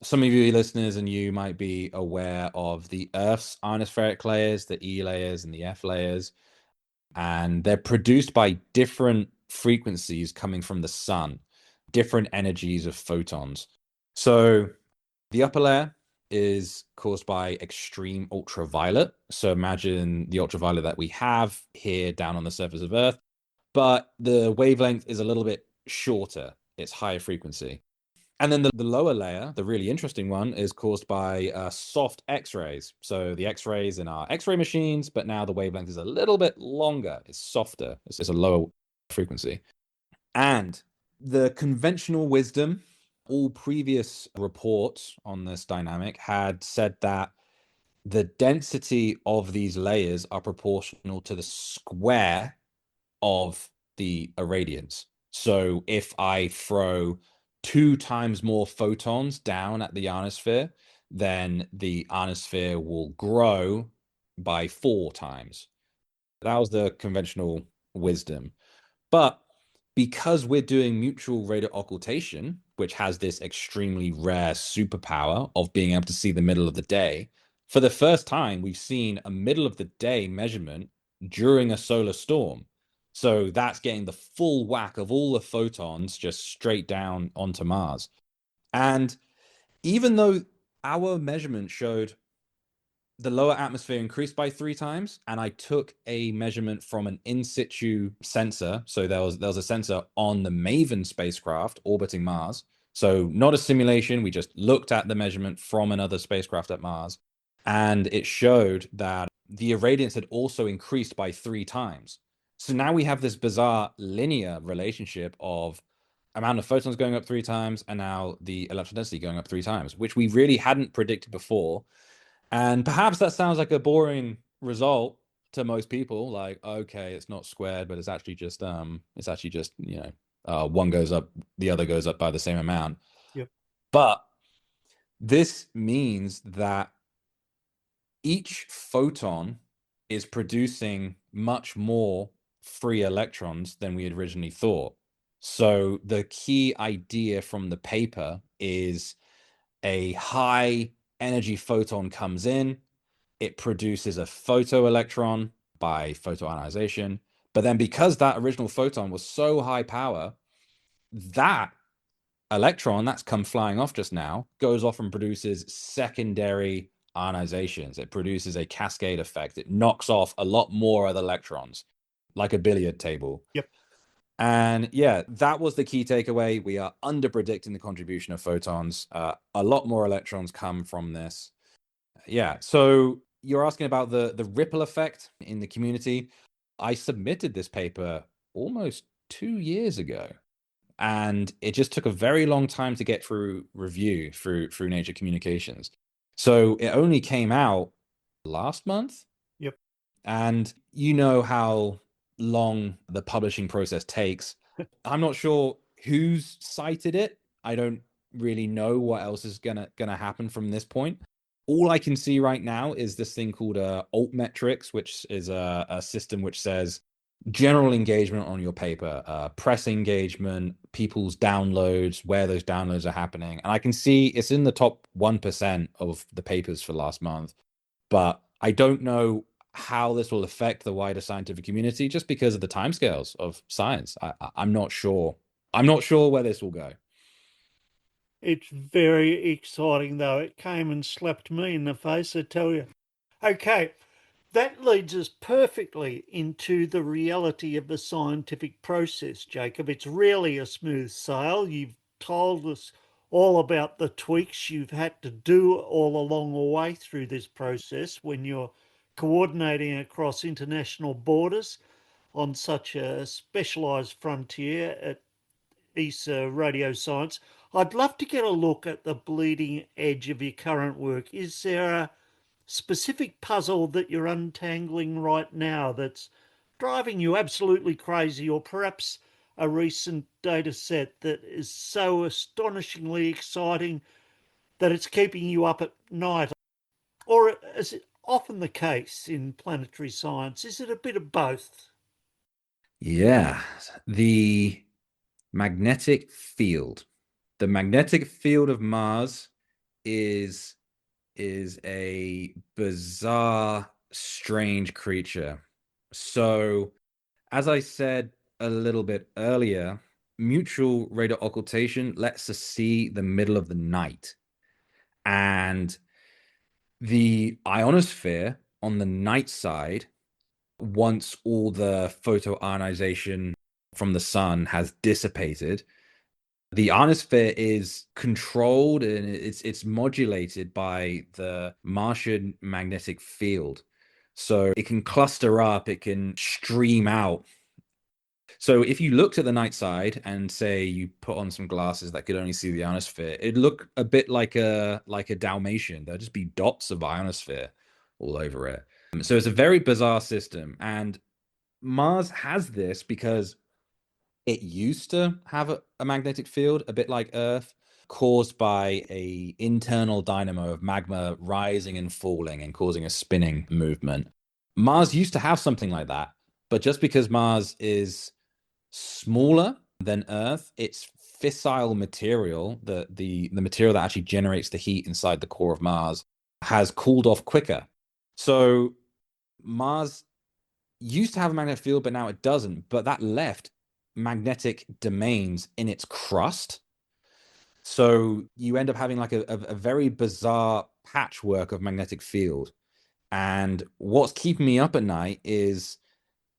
Some of you listeners and you might be aware of the Earth's ionospheric layers, the E layers and the F layers, and they're produced by different frequencies coming from the sun, different energies of photons. So, the upper layer is caused by extreme ultraviolet. So imagine the ultraviolet that we have here down on the surface of Earth, but the wavelength is a little bit shorter. It's higher frequency. And then the lower layer, the really interesting one, is caused by soft X-rays. So the X-rays in our X-ray machines, but now the wavelength is a little bit longer. It's softer. It's a lower frequency. And the conventional wisdom, all previous reports on this dynamic had said that the density of these layers are proportional to the square of the irradiance. So if I throw 2 times more photons down at the ionosphere, then the ionosphere will grow by 4 times. That was the conventional wisdom. But because we're doing mutual radio occultation, which has this extremely rare superpower of being able to see the middle of the day, for the first time, we've seen a middle of the day measurement during a solar storm. So that's getting the full whack of all the photons just straight down onto Mars. And even though our measurement showed the lower atmosphere increased by 3 times, and I took a measurement from an in situ sensor. So there was a sensor on the Maven spacecraft orbiting Mars. So not a simulation. We just looked at the measurement from another spacecraft at Mars, and it showed that the irradiance had also increased by 3 times. So now we have this bizarre linear relationship of amount of photons going up 3 times, and now the electron density going up 3 times, which we really hadn't predicted before. And perhaps that sounds like a boring result to most people, like, okay, it's not squared, but it's actually just one goes up, the other goes up by the same amount. Yep. But this means that each photon is producing much more free electrons than we had originally thought. So the key idea from the paper is a high energy photon comes in, it produces a photoelectron by photoionization. But then because that original photon was so high power, that electron that's come flying off just now goes off and produces secondary ionizations. It produces a cascade effect. It knocks off a lot more of the electrons, like a billiard table. Yep. And yeah, that was the key takeaway. We are under predicting the contribution of photons. A lot more electrons come from this. Yeah. So you're asking about the ripple effect in the community. I submitted this paper almost 2 years ago, and it just took a very long time to get through review through Nature Communications. So it only came out last month. Yep. And you know how long the publishing process takes. I'm not sure who's cited it. I don't really know what else is gonna happen from this point. All I can see right now is this thing called altmetrics, which is a system which says general engagement on your paper, press engagement, people's downloads, where those downloads are happening. And I can see it's in the top 1% of the papers for last month, but I don't know how this will affect the wider scientific community just because of the timescales of science. I'm not sure. I'm not sure where this will go. It's very exciting, though. It came and slapped me in the face, I tell you. Okay, that leads us perfectly into the reality of the scientific process, Jacob. It's really a smooth sail. You've told us all about the tweaks you've had to do all along the way through this process when you're coordinating across international borders on such a specialised frontier at ESA Radio Science. I'd love to get a look at the bleeding edge of your current work. Is there a specific puzzle that you're untangling right now that's driving you absolutely crazy, or perhaps a recent data set that is so astonishingly exciting that it's keeping you up at night? Or is it often the case in planetary science? Is it a bit of both? Yeah, the magnetic field. The magnetic field of Mars is a bizarre, strange creature. So, as I said a little bit earlier, mutual radar occultation lets us see the middle of the night. And the ionosphere on the night side, once all the photoionization from the sun has dissipated, the ionosphere is controlled and it's modulated by the Martian magnetic field. So it can cluster up, it can stream out. So if you looked at the night side and say you put on some glasses that could only see the ionosphere, it'd look a bit like a Dalmatian. There'd just be dots of ionosphere all over it. So it's a very bizarre system. And Mars has this because it used to have a magnetic field, a bit like Earth, caused by a internal dynamo of magma rising and falling and causing a spinning movement. Mars used to have something like that, but just because Mars is smaller than Earth, its fissile material, the material that actually generates the heat inside the core of Mars, has cooled off quicker. So Mars used to have a magnetic field, but now it doesn't. But that left magnetic domains in its crust. So you end up having like a very bizarre patchwork of magnetic field. And what's keeping me up at night is,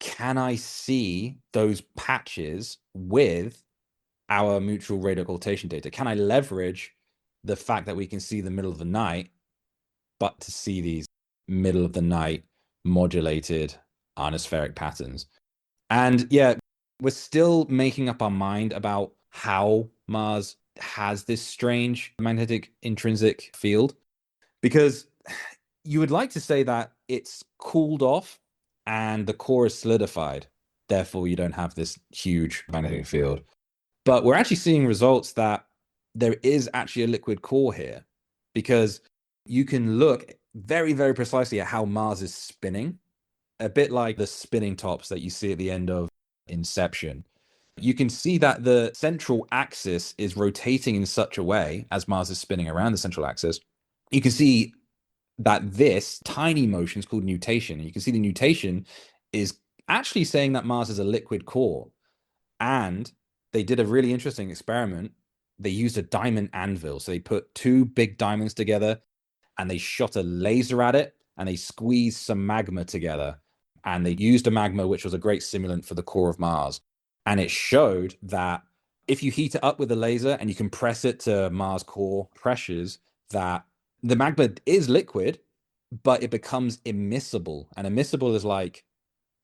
can I see those patches with our mutual radar occultation data? Can I leverage the fact that we can see the middle of the night, but to see these middle of the night modulated ionospheric patterns? And yeah, we're still making up our mind about how Mars has this strange magnetic intrinsic field, because you would like to say that it's cooled off and the core is solidified. Therefore, you don't have this huge magnetic field. But we're actually seeing results that there is actually a liquid core here, because you can look very, very precisely at how Mars is spinning, a bit like the spinning tops that you see at the end of Inception. You can see that the central axis is rotating in such a way as Mars is spinning around the central axis. You can see that this tiny motion is called nutation. And you can see the nutation is actually saying that Mars is a liquid core. And they did a really interesting experiment. They used a diamond anvil. So they put two big diamonds together and they shot a laser at it and they squeezed some magma together. And they used a magma, which was a great simulant for the core of Mars. And it showed that if you heat it up with a laser and you compress it to Mars core pressures, that the magma is liquid, but it becomes immiscible. And immiscible is like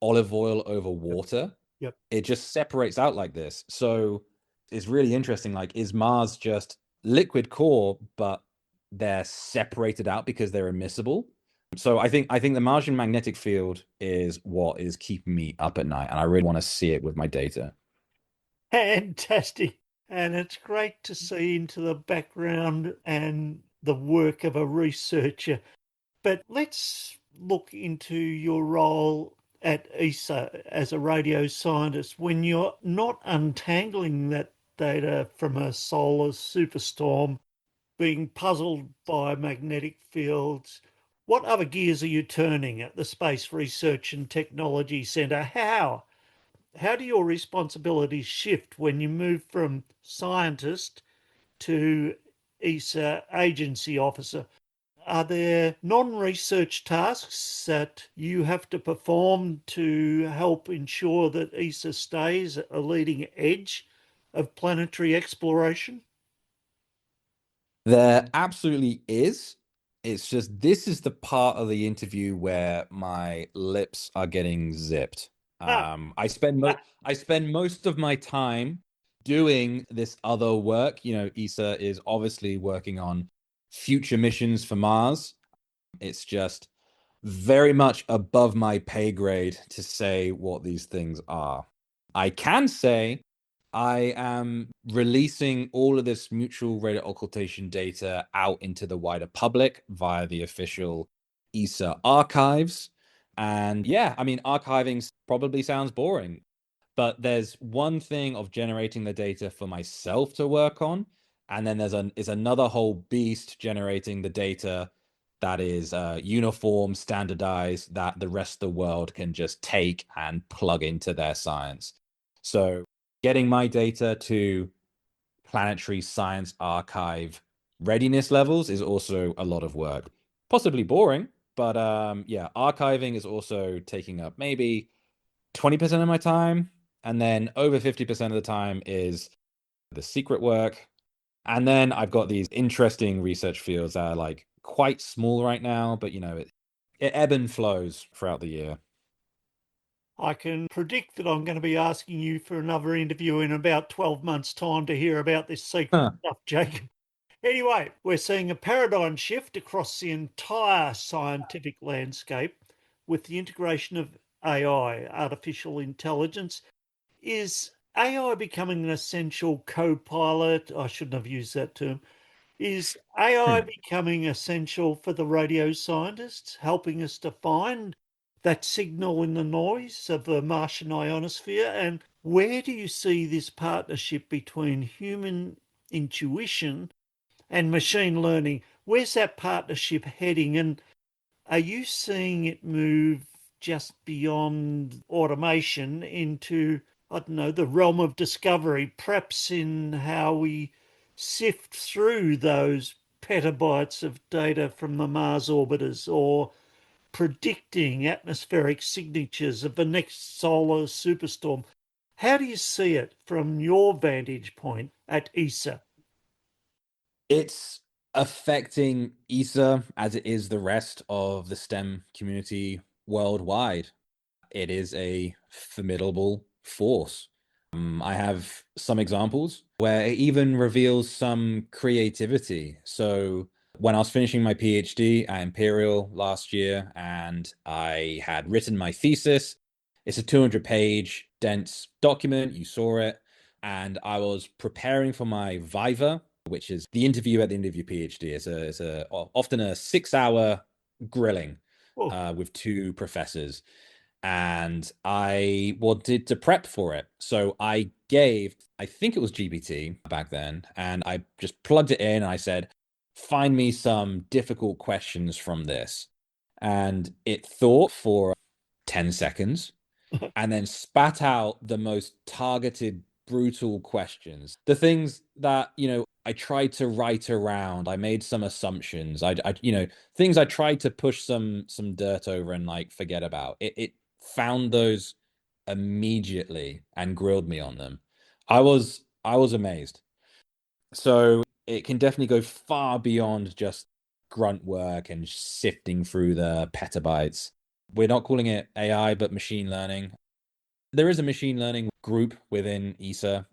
olive oil over water. Yep. It just separates out like this. So it's really interesting. Like, is Mars just liquid core, but they're separated out because they're immiscible? So I think the Martian magnetic field is what is keeping me up at night, and I really want to see it with my data. Fantastic. And it's great to see into the background and the work of a researcher. But let's look into your role at ESA as a radio scientist when you're not untangling that data from a solar superstorm, being puzzled by magnetic fields. What other gears are you turning at the Space Research and Technology Centre? How do your responsibilities shift when you move from scientist to ESA agency officer? Are there non-research tasks that you have to perform to help ensure that ESA stays at a leading edge of planetary exploration? There absolutely is. It's just this is the part of the interview where my lips are getting zipped. Ah, I spend most of my time doing this other work. You know, ESA is obviously working on future missions for Mars. It's just very much above my pay grade to say what these things are. I can say I am releasing all of this mutual radar occultation data out into the wider public via the official ESA archives. And yeah, I mean, archiving probably sounds boring, but there's one thing of generating the data for myself to work on, and then is another whole beast generating the data that is uniform, standardized, that the rest of the world can just take and plug into their science. So getting my data to planetary science archive readiness levels is also a lot of work. Possibly boring, but yeah, archiving is also taking up maybe 20% of my time. And then over 50% of the time is the secret work. And then I've got these interesting research fields that are like quite small right now, but it ebb and flows throughout the year. I can predict that I'm going to be asking you for another interview in about 12 months' time to hear about this secret Huh. stuff, Jacob. Anyway, we're seeing a paradigm shift across the entire scientific landscape with the integration of AI, artificial intelligence. Is AI becoming an essential co-pilot? I shouldn't have used that term. Is AI Hmm. becoming essential for the radio scientists, helping us to find that signal in the noise of the Martian ionosphere? And where do you see this partnership between human intuition and machine learning? Where's that partnership heading? And are you seeing it move just beyond automation into, I don't know, the realm of discovery, perhaps in how we sift through those petabytes of data from the Mars orbiters, or predicting atmospheric signatures of the next solar superstorm? How do you see it from your vantage point at ESA? It's affecting ESA as it is the rest of the STEM community worldwide. It is a formidable force. I have some examples where it even reveals some creativity. So, when I was finishing my PhD at Imperial last year and I had written my thesis, it's a 200-page dense document. You saw it. And I was preparing for my Viva, which is the interview at the end of your PhD. It's often a 6-hour grilling Oh, with two professors, and I wanted to prep for it. So I think it was GPT back then, and I just plugged it in and I said, find me some difficult questions from this. And it thought for 10 seconds and then spat out the most targeted, brutal questions. The things that, I tried to write around. I made some assumptions. Things I tried to push some dirt over and like forget about. It found those immediately and grilled me on them. I was amazed. So it can definitely go far beyond just grunt work and sifting through the petabytes. We're not calling it AI, but machine learning. There is a machine learning group within ESA,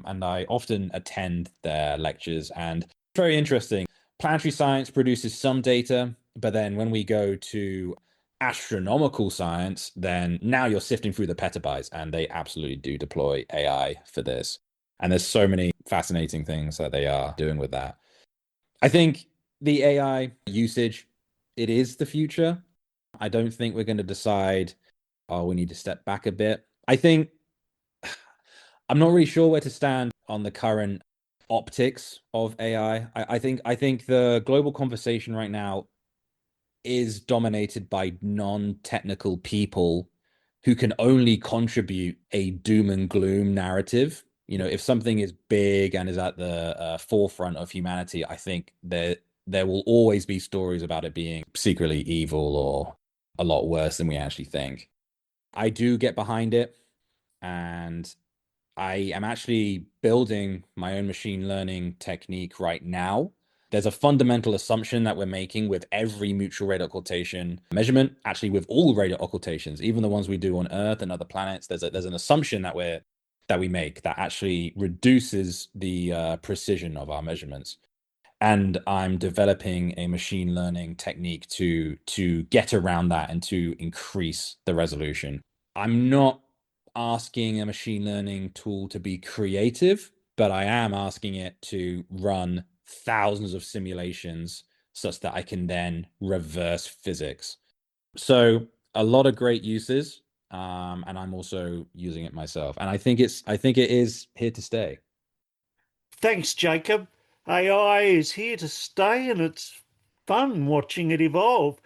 and I often attend their lectures, and it's very interesting. Planetary science produces some data, but then when we go to astronomical science, then now you're sifting through the petabytes, and they absolutely do deploy AI for this. And there's so many fascinating things that they are doing with that. I think the AI usage, it is the future. I don't think we're going to decide, oh, we need to step back a bit. I think I'm not really sure where to stand on the current optics of AI. I think the global conversation right now is dominated by non-technical people who can only contribute a doom and gloom narrative. If something is big and is at the forefront of humanity, I think there will always be stories about it being secretly evil or a lot worse than we actually think. I do get behind it, and I am actually building my own machine learning technique right now. There's a fundamental assumption that we're making with every mutual rate occultation measurement, actually with all rate occultations, even the ones we do on Earth and other planets. There's an assumption that we make that actually reduces the precision of our measurements. And I'm developing a machine learning technique to get around that and to increase the resolution. I'm not asking a machine learning tool to be creative, but I am asking it to run thousands of simulations such that I can then reverse physics. So a lot of great uses, and I'm also using it myself. And I think it is here to stay. Thanks, Jacob. AI is here to stay, and it's fun watching it evolve.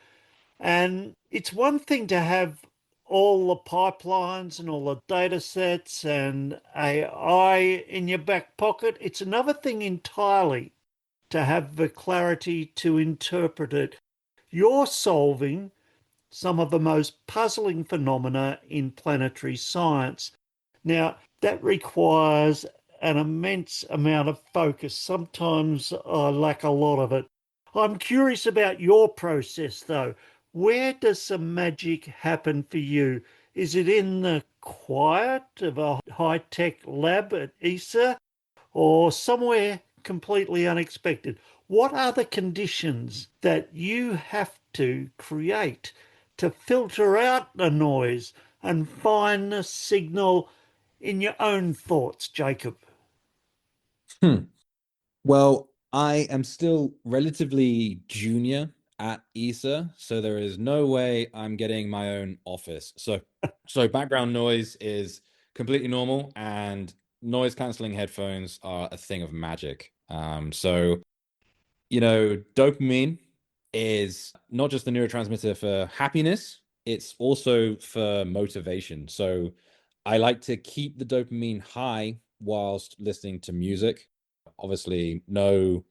And it's one thing to have all the pipelines and all the data sets and AI in your back pocket. It's another thing entirely to have the clarity to interpret it. You're solving some of the most puzzling phenomena in planetary science. Now, that requires an immense amount of focus. Sometimes I lack a lot of it. I'm curious about your process, though. Where does the magic happen for you? Is it in the quiet of a high tech lab at ESA or somewhere completely unexpected? What are the conditions that you have to create to filter out the noise and find the signal in your own thoughts, Jacob? Hmm. Well, I am still relatively junior at ESA, so there is no way I'm getting my own office. So background noise is completely normal, and noise canceling headphones are a thing of magic. Dopamine is not just the neurotransmitter for happiness, it's also for motivation. So I like to keep the dopamine high whilst listening to music. Obviously, no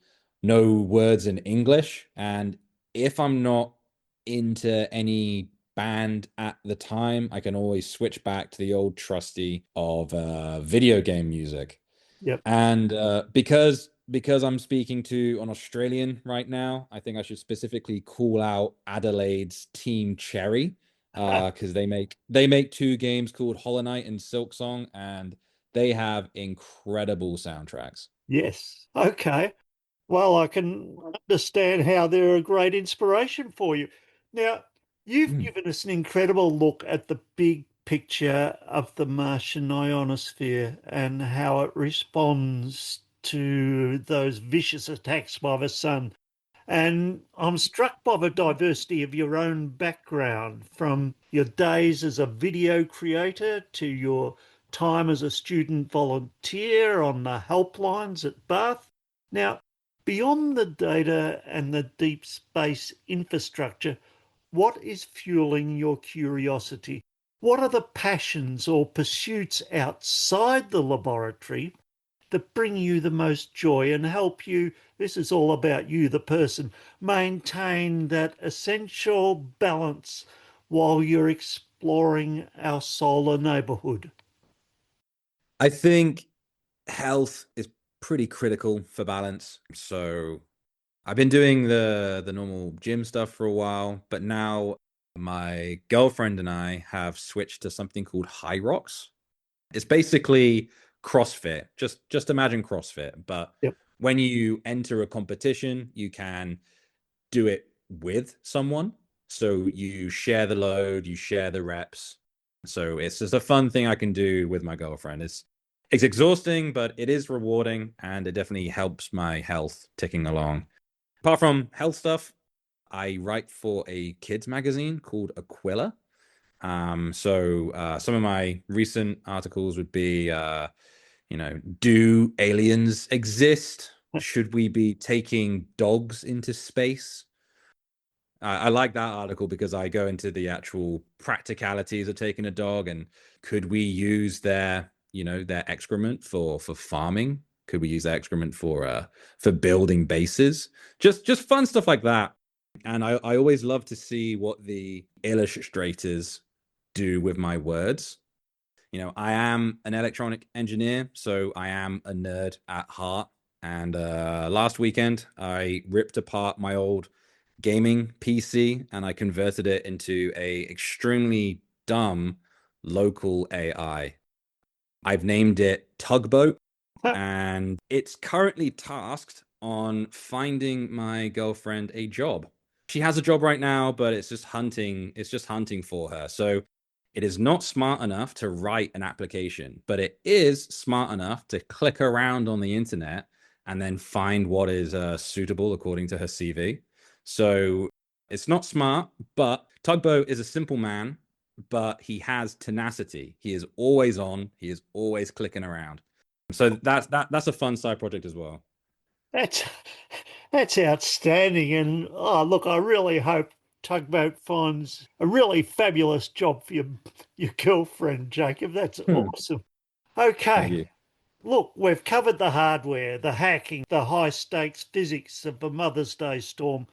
words in English. And if I'm not into any band at the time, I can always switch back to the old trusty of video game music. Yep. And because I'm speaking to an Australian right now, I think I should specifically call out Adelaide's Team Cherry, because they make two games called Hollow Knight and Silksong, and they have incredible soundtracks. Yes. Okay. Well, I can understand how they're a great inspiration for you. Now, you've Mm. given us an incredible look at the big picture of the Martian ionosphere and how it responds to those vicious attacks by the sun. And I'm struck by the diversity of your own background, from your days as a video creator to your time as a student volunteer on the helplines at Bath. Now, beyond the data and the deep space infrastructure, what is fueling your curiosity? What are the passions or pursuits outside the laboratory that bring you the most joy and help you? This is all about you, the person, maintain that essential balance while you're exploring our solar neighborhood. I think health is pretty critical for balance. So I've been doing the normal gym stuff for a while, but now my girlfriend and I have switched to something called High Rocks. It's basically CrossFit. Just imagine CrossFit, but Yep. when you enter a competition, you can do it with someone. So you share the load, you share the reps. So it's just a fun thing I can do with my girlfriend. It's exhausting, but it is rewarding, and it definitely helps my health ticking along. Apart from health stuff, I write for a kids magazine called Aquila. Some of my recent articles would be, do aliens exist? Should we be taking dogs into space? I like that article because I go into the actual practicalities of taking a dog, and could we use their, their excrement for farming? Could we use their excrement for building bases? Just fun stuff like that. And I always love to see what the illustrators do with my words. I am an electronic engineer, so I am a nerd at heart. And last weekend, I ripped apart my old gaming PC and I converted it into a extremely dumb local AI. I've named it Tugboat, and it's currently tasked on finding my girlfriend a job. She has a job right now, but it's just hunting for her. So it is not smart enough to write an application, but it is smart enough to click around on the internet and then find what is suitable according to her CV. So it's not smart, but Tugboat is a simple man, but he has tenacity. He is always on. He is always clicking around. So that's a fun side project as well. That's that's outstanding. And oh, look, I really hope Tugboat finds a really fabulous job for your girlfriend, Jacob. That's awesome. Thank Okay. you. Look, we've covered the hardware, the hacking, the high stakes physics of a Mother's Day storm.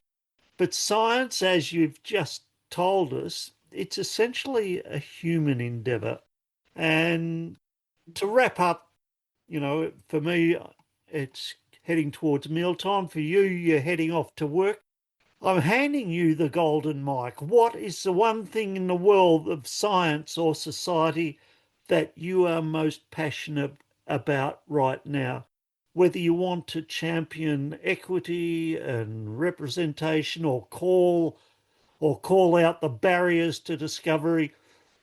But science, as you've just told us, it's essentially a human endeavor. And to wrap up, for me, it's heading towards mealtime. For you, you're heading off to work. I'm handing you the golden mic. What is the one thing in the world of science or society that you are most passionate about right now? Whether you want to champion equity and representation or call out the barriers to discovery,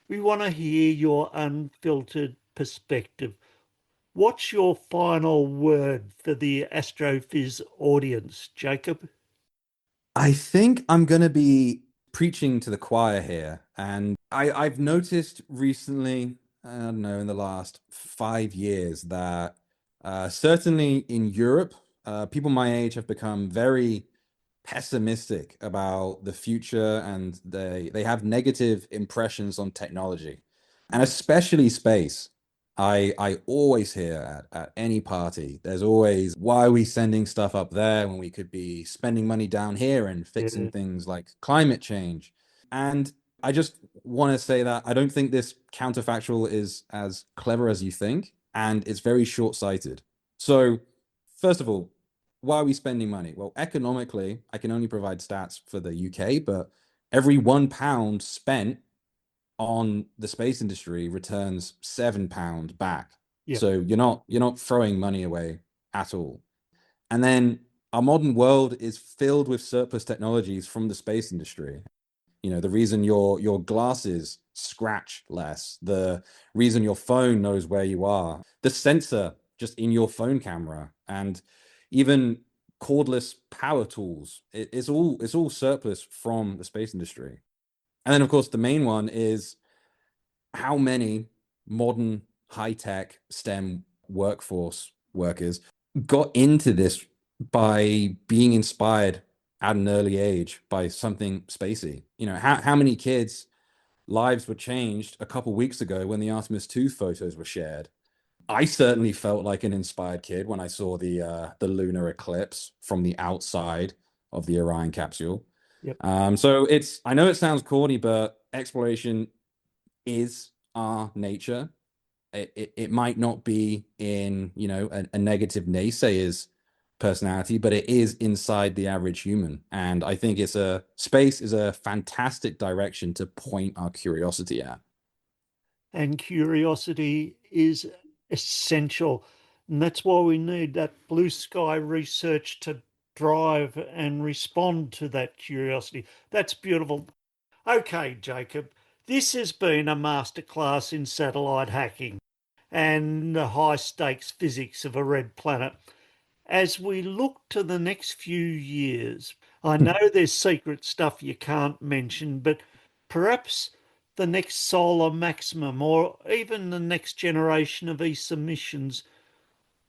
we want to hear your unfiltered perspective. What's your final word for the Astrophiz audience, Jacob? I think I'm going to be preaching to the choir here. And I've noticed recently, I don't know, in the last 5 years, that certainly in Europe, people my age have become very pessimistic about the future, and they have negative impressions on technology, and especially space. I always hear at any party, there's always, why are we sending stuff up there when we could be spending money down here and fixing Yeah, things like climate change? And I just want to say that I don't think this counterfactual is as clever as you think, and it's very short-sighted. So, first of all, why are we spending money? Well, economically, I can only provide stats for the UK, but every £1 spent on the space industry returns £7 back. yeah, So you're not throwing money away at all. And then our modern world is filled with surplus technologies from the space industry. The reason your glasses scratch less, the reason your phone knows where you are, the sensor just in your phone camera, and even cordless power tools. It's all surplus from the space industry. And then of course the main one is how many modern high-tech STEM workforce workers got into this by being inspired at an early age by something spacey. How many kids' lives were changed a couple weeks ago when the Artemis 2 photos were shared. I certainly felt like an inspired kid when I saw the lunar eclipse from the outside of the Orion capsule. yep. So I know it sounds corny, but exploration is our nature. It might not be in, a negative naysayer's personality, but it is inside the average human. And I think space is a fantastic direction to point our curiosity at. And curiosity is essential. And that's why we need that blue sky research to drive and respond to that curiosity. That's beautiful. Okay, Jacob, this has been a masterclass in satellite hacking and the high stakes physics of a red planet. As we look to the next few years, I know there's secret stuff you can't mention, but perhaps the next solar maximum or even the next generation of ESA missions,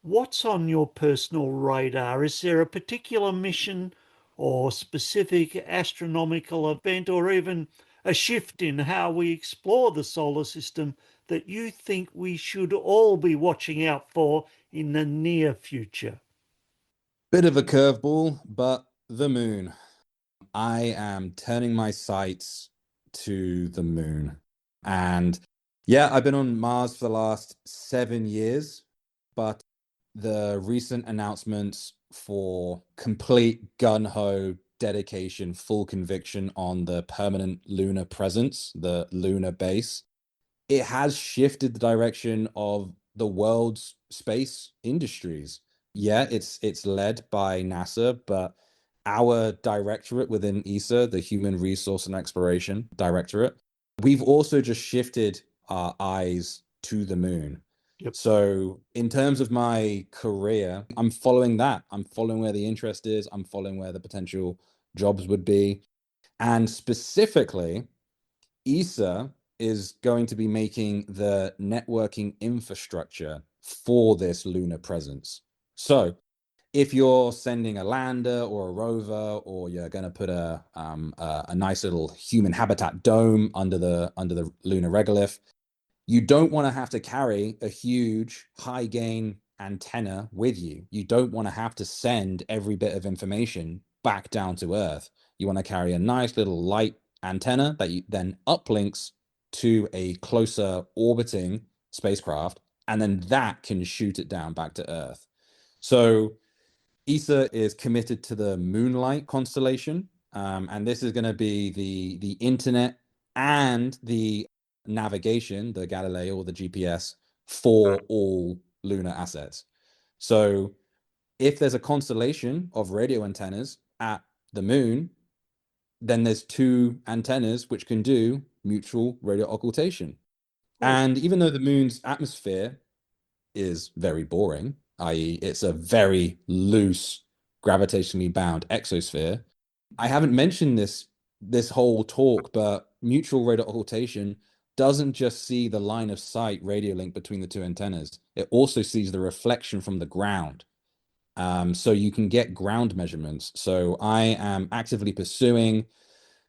what's on your personal radar? Is there a particular mission or specific astronomical event, or even a shift in how we explore the solar system that you think we should all be watching out for in the near future? Bit of a curveball, but the moon. I am turning my sights to the moon. And yeah, I've been on Mars for the last 7 years, but the recent announcements for complete gun-ho dedication, full conviction on the permanent lunar presence, the lunar base, it has shifted the direction of the world's space industries. Yeah, it's led by NASA, but our directorate within ESA, the Human Resource and Exploration Directorate, we've also just shifted our eyes to the moon. Yep. So in terms of my career, I'm following that. I'm following where the interest is. I'm following where the potential jobs would be. And specifically, ESA is going to be making the networking infrastructure for this lunar presence. So if you're sending a lander or a rover, or you're going to put a nice little human habitat dome under the lunar regolith, you don't want to have to carry a huge high gain antenna with you. You don't want to have to send every bit of information back down to Earth. You want to carry a nice little light antenna that you then uplinks to a closer orbiting spacecraft, and then that can shoot it down back to Earth. So ESA is committed to the Moonlight constellation, and this is going to be the internet and the navigation, the Galileo or the GPS for all lunar assets. So if there's a constellation of radio antennas at the moon, then there's two antennas which can do mutual radio occultation. And even though the moon's atmosphere is very boring, i.e., it's a very loose, gravitationally bound exosphere, I haven't mentioned this whole talk, but mutual radio occultation doesn't just see the line of sight radio link between the two antennas. It also sees the reflection from the ground. So you can get ground measurements. So I am actively pursuing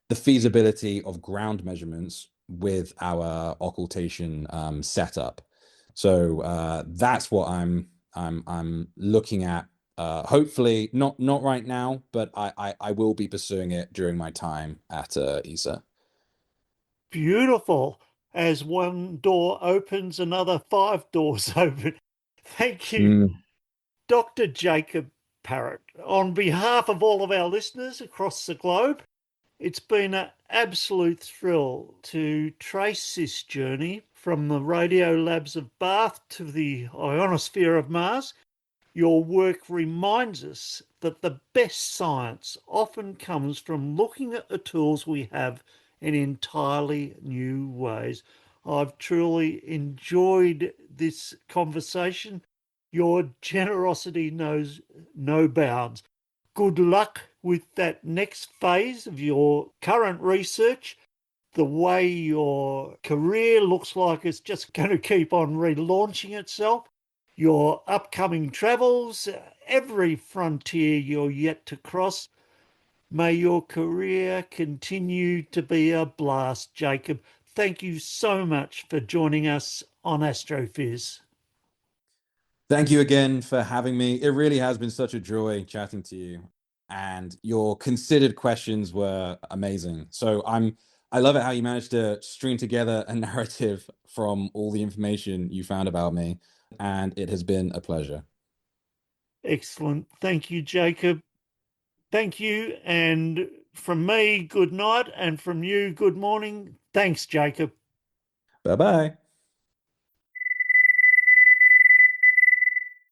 the feasibility of ground measurements with our occultation setup. So that's what I'm looking at. Hopefully not right now, but I will be pursuing it during my time at ESA. Beautiful. As one door opens, another 5 doors open. Thank you, Dr. Jacob Parrott. On behalf of all of our listeners across the globe, it's been an absolute thrill to trace this journey from the radio labs of Bath to the ionosphere of Mars. Your work reminds us that the best science often comes from looking at the tools we have in entirely new ways. I've truly enjoyed this conversation. Your generosity knows no bounds. Good luck with that next phase of your current research. The way your career looks like it's just going to keep on relaunching itself. Your upcoming travels, every frontier you're yet to cross. May your career continue to be a blast, Jacob. Thank you so much for joining us on Astrophiz. Thank you again for having me. It really has been such a joy chatting to you, and your considered questions were amazing. So I love it how you managed to string together a narrative from all the information you found about me, and it has been a pleasure. Excellent. Thank you, Jacob. Thank you. And from me, good night. And from you, good morning. Thanks, Jacob. Bye-bye.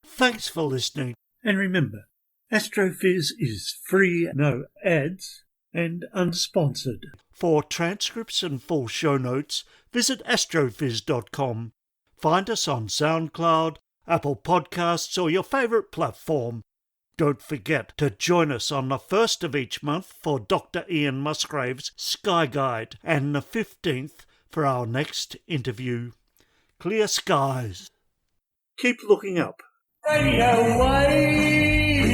Thanks for listening. And remember, Astrophiz is free, no ads, and unsponsored. For transcripts and full show notes, visit astrophiz.com. Find us on SoundCloud, Apple Podcasts, or your favourite platform. Don't forget to join us on the 1st of each month for Dr. Ian Musgrave's Sky Guide and the 15th for our next interview. Clear skies. Keep looking up. Radio Wave!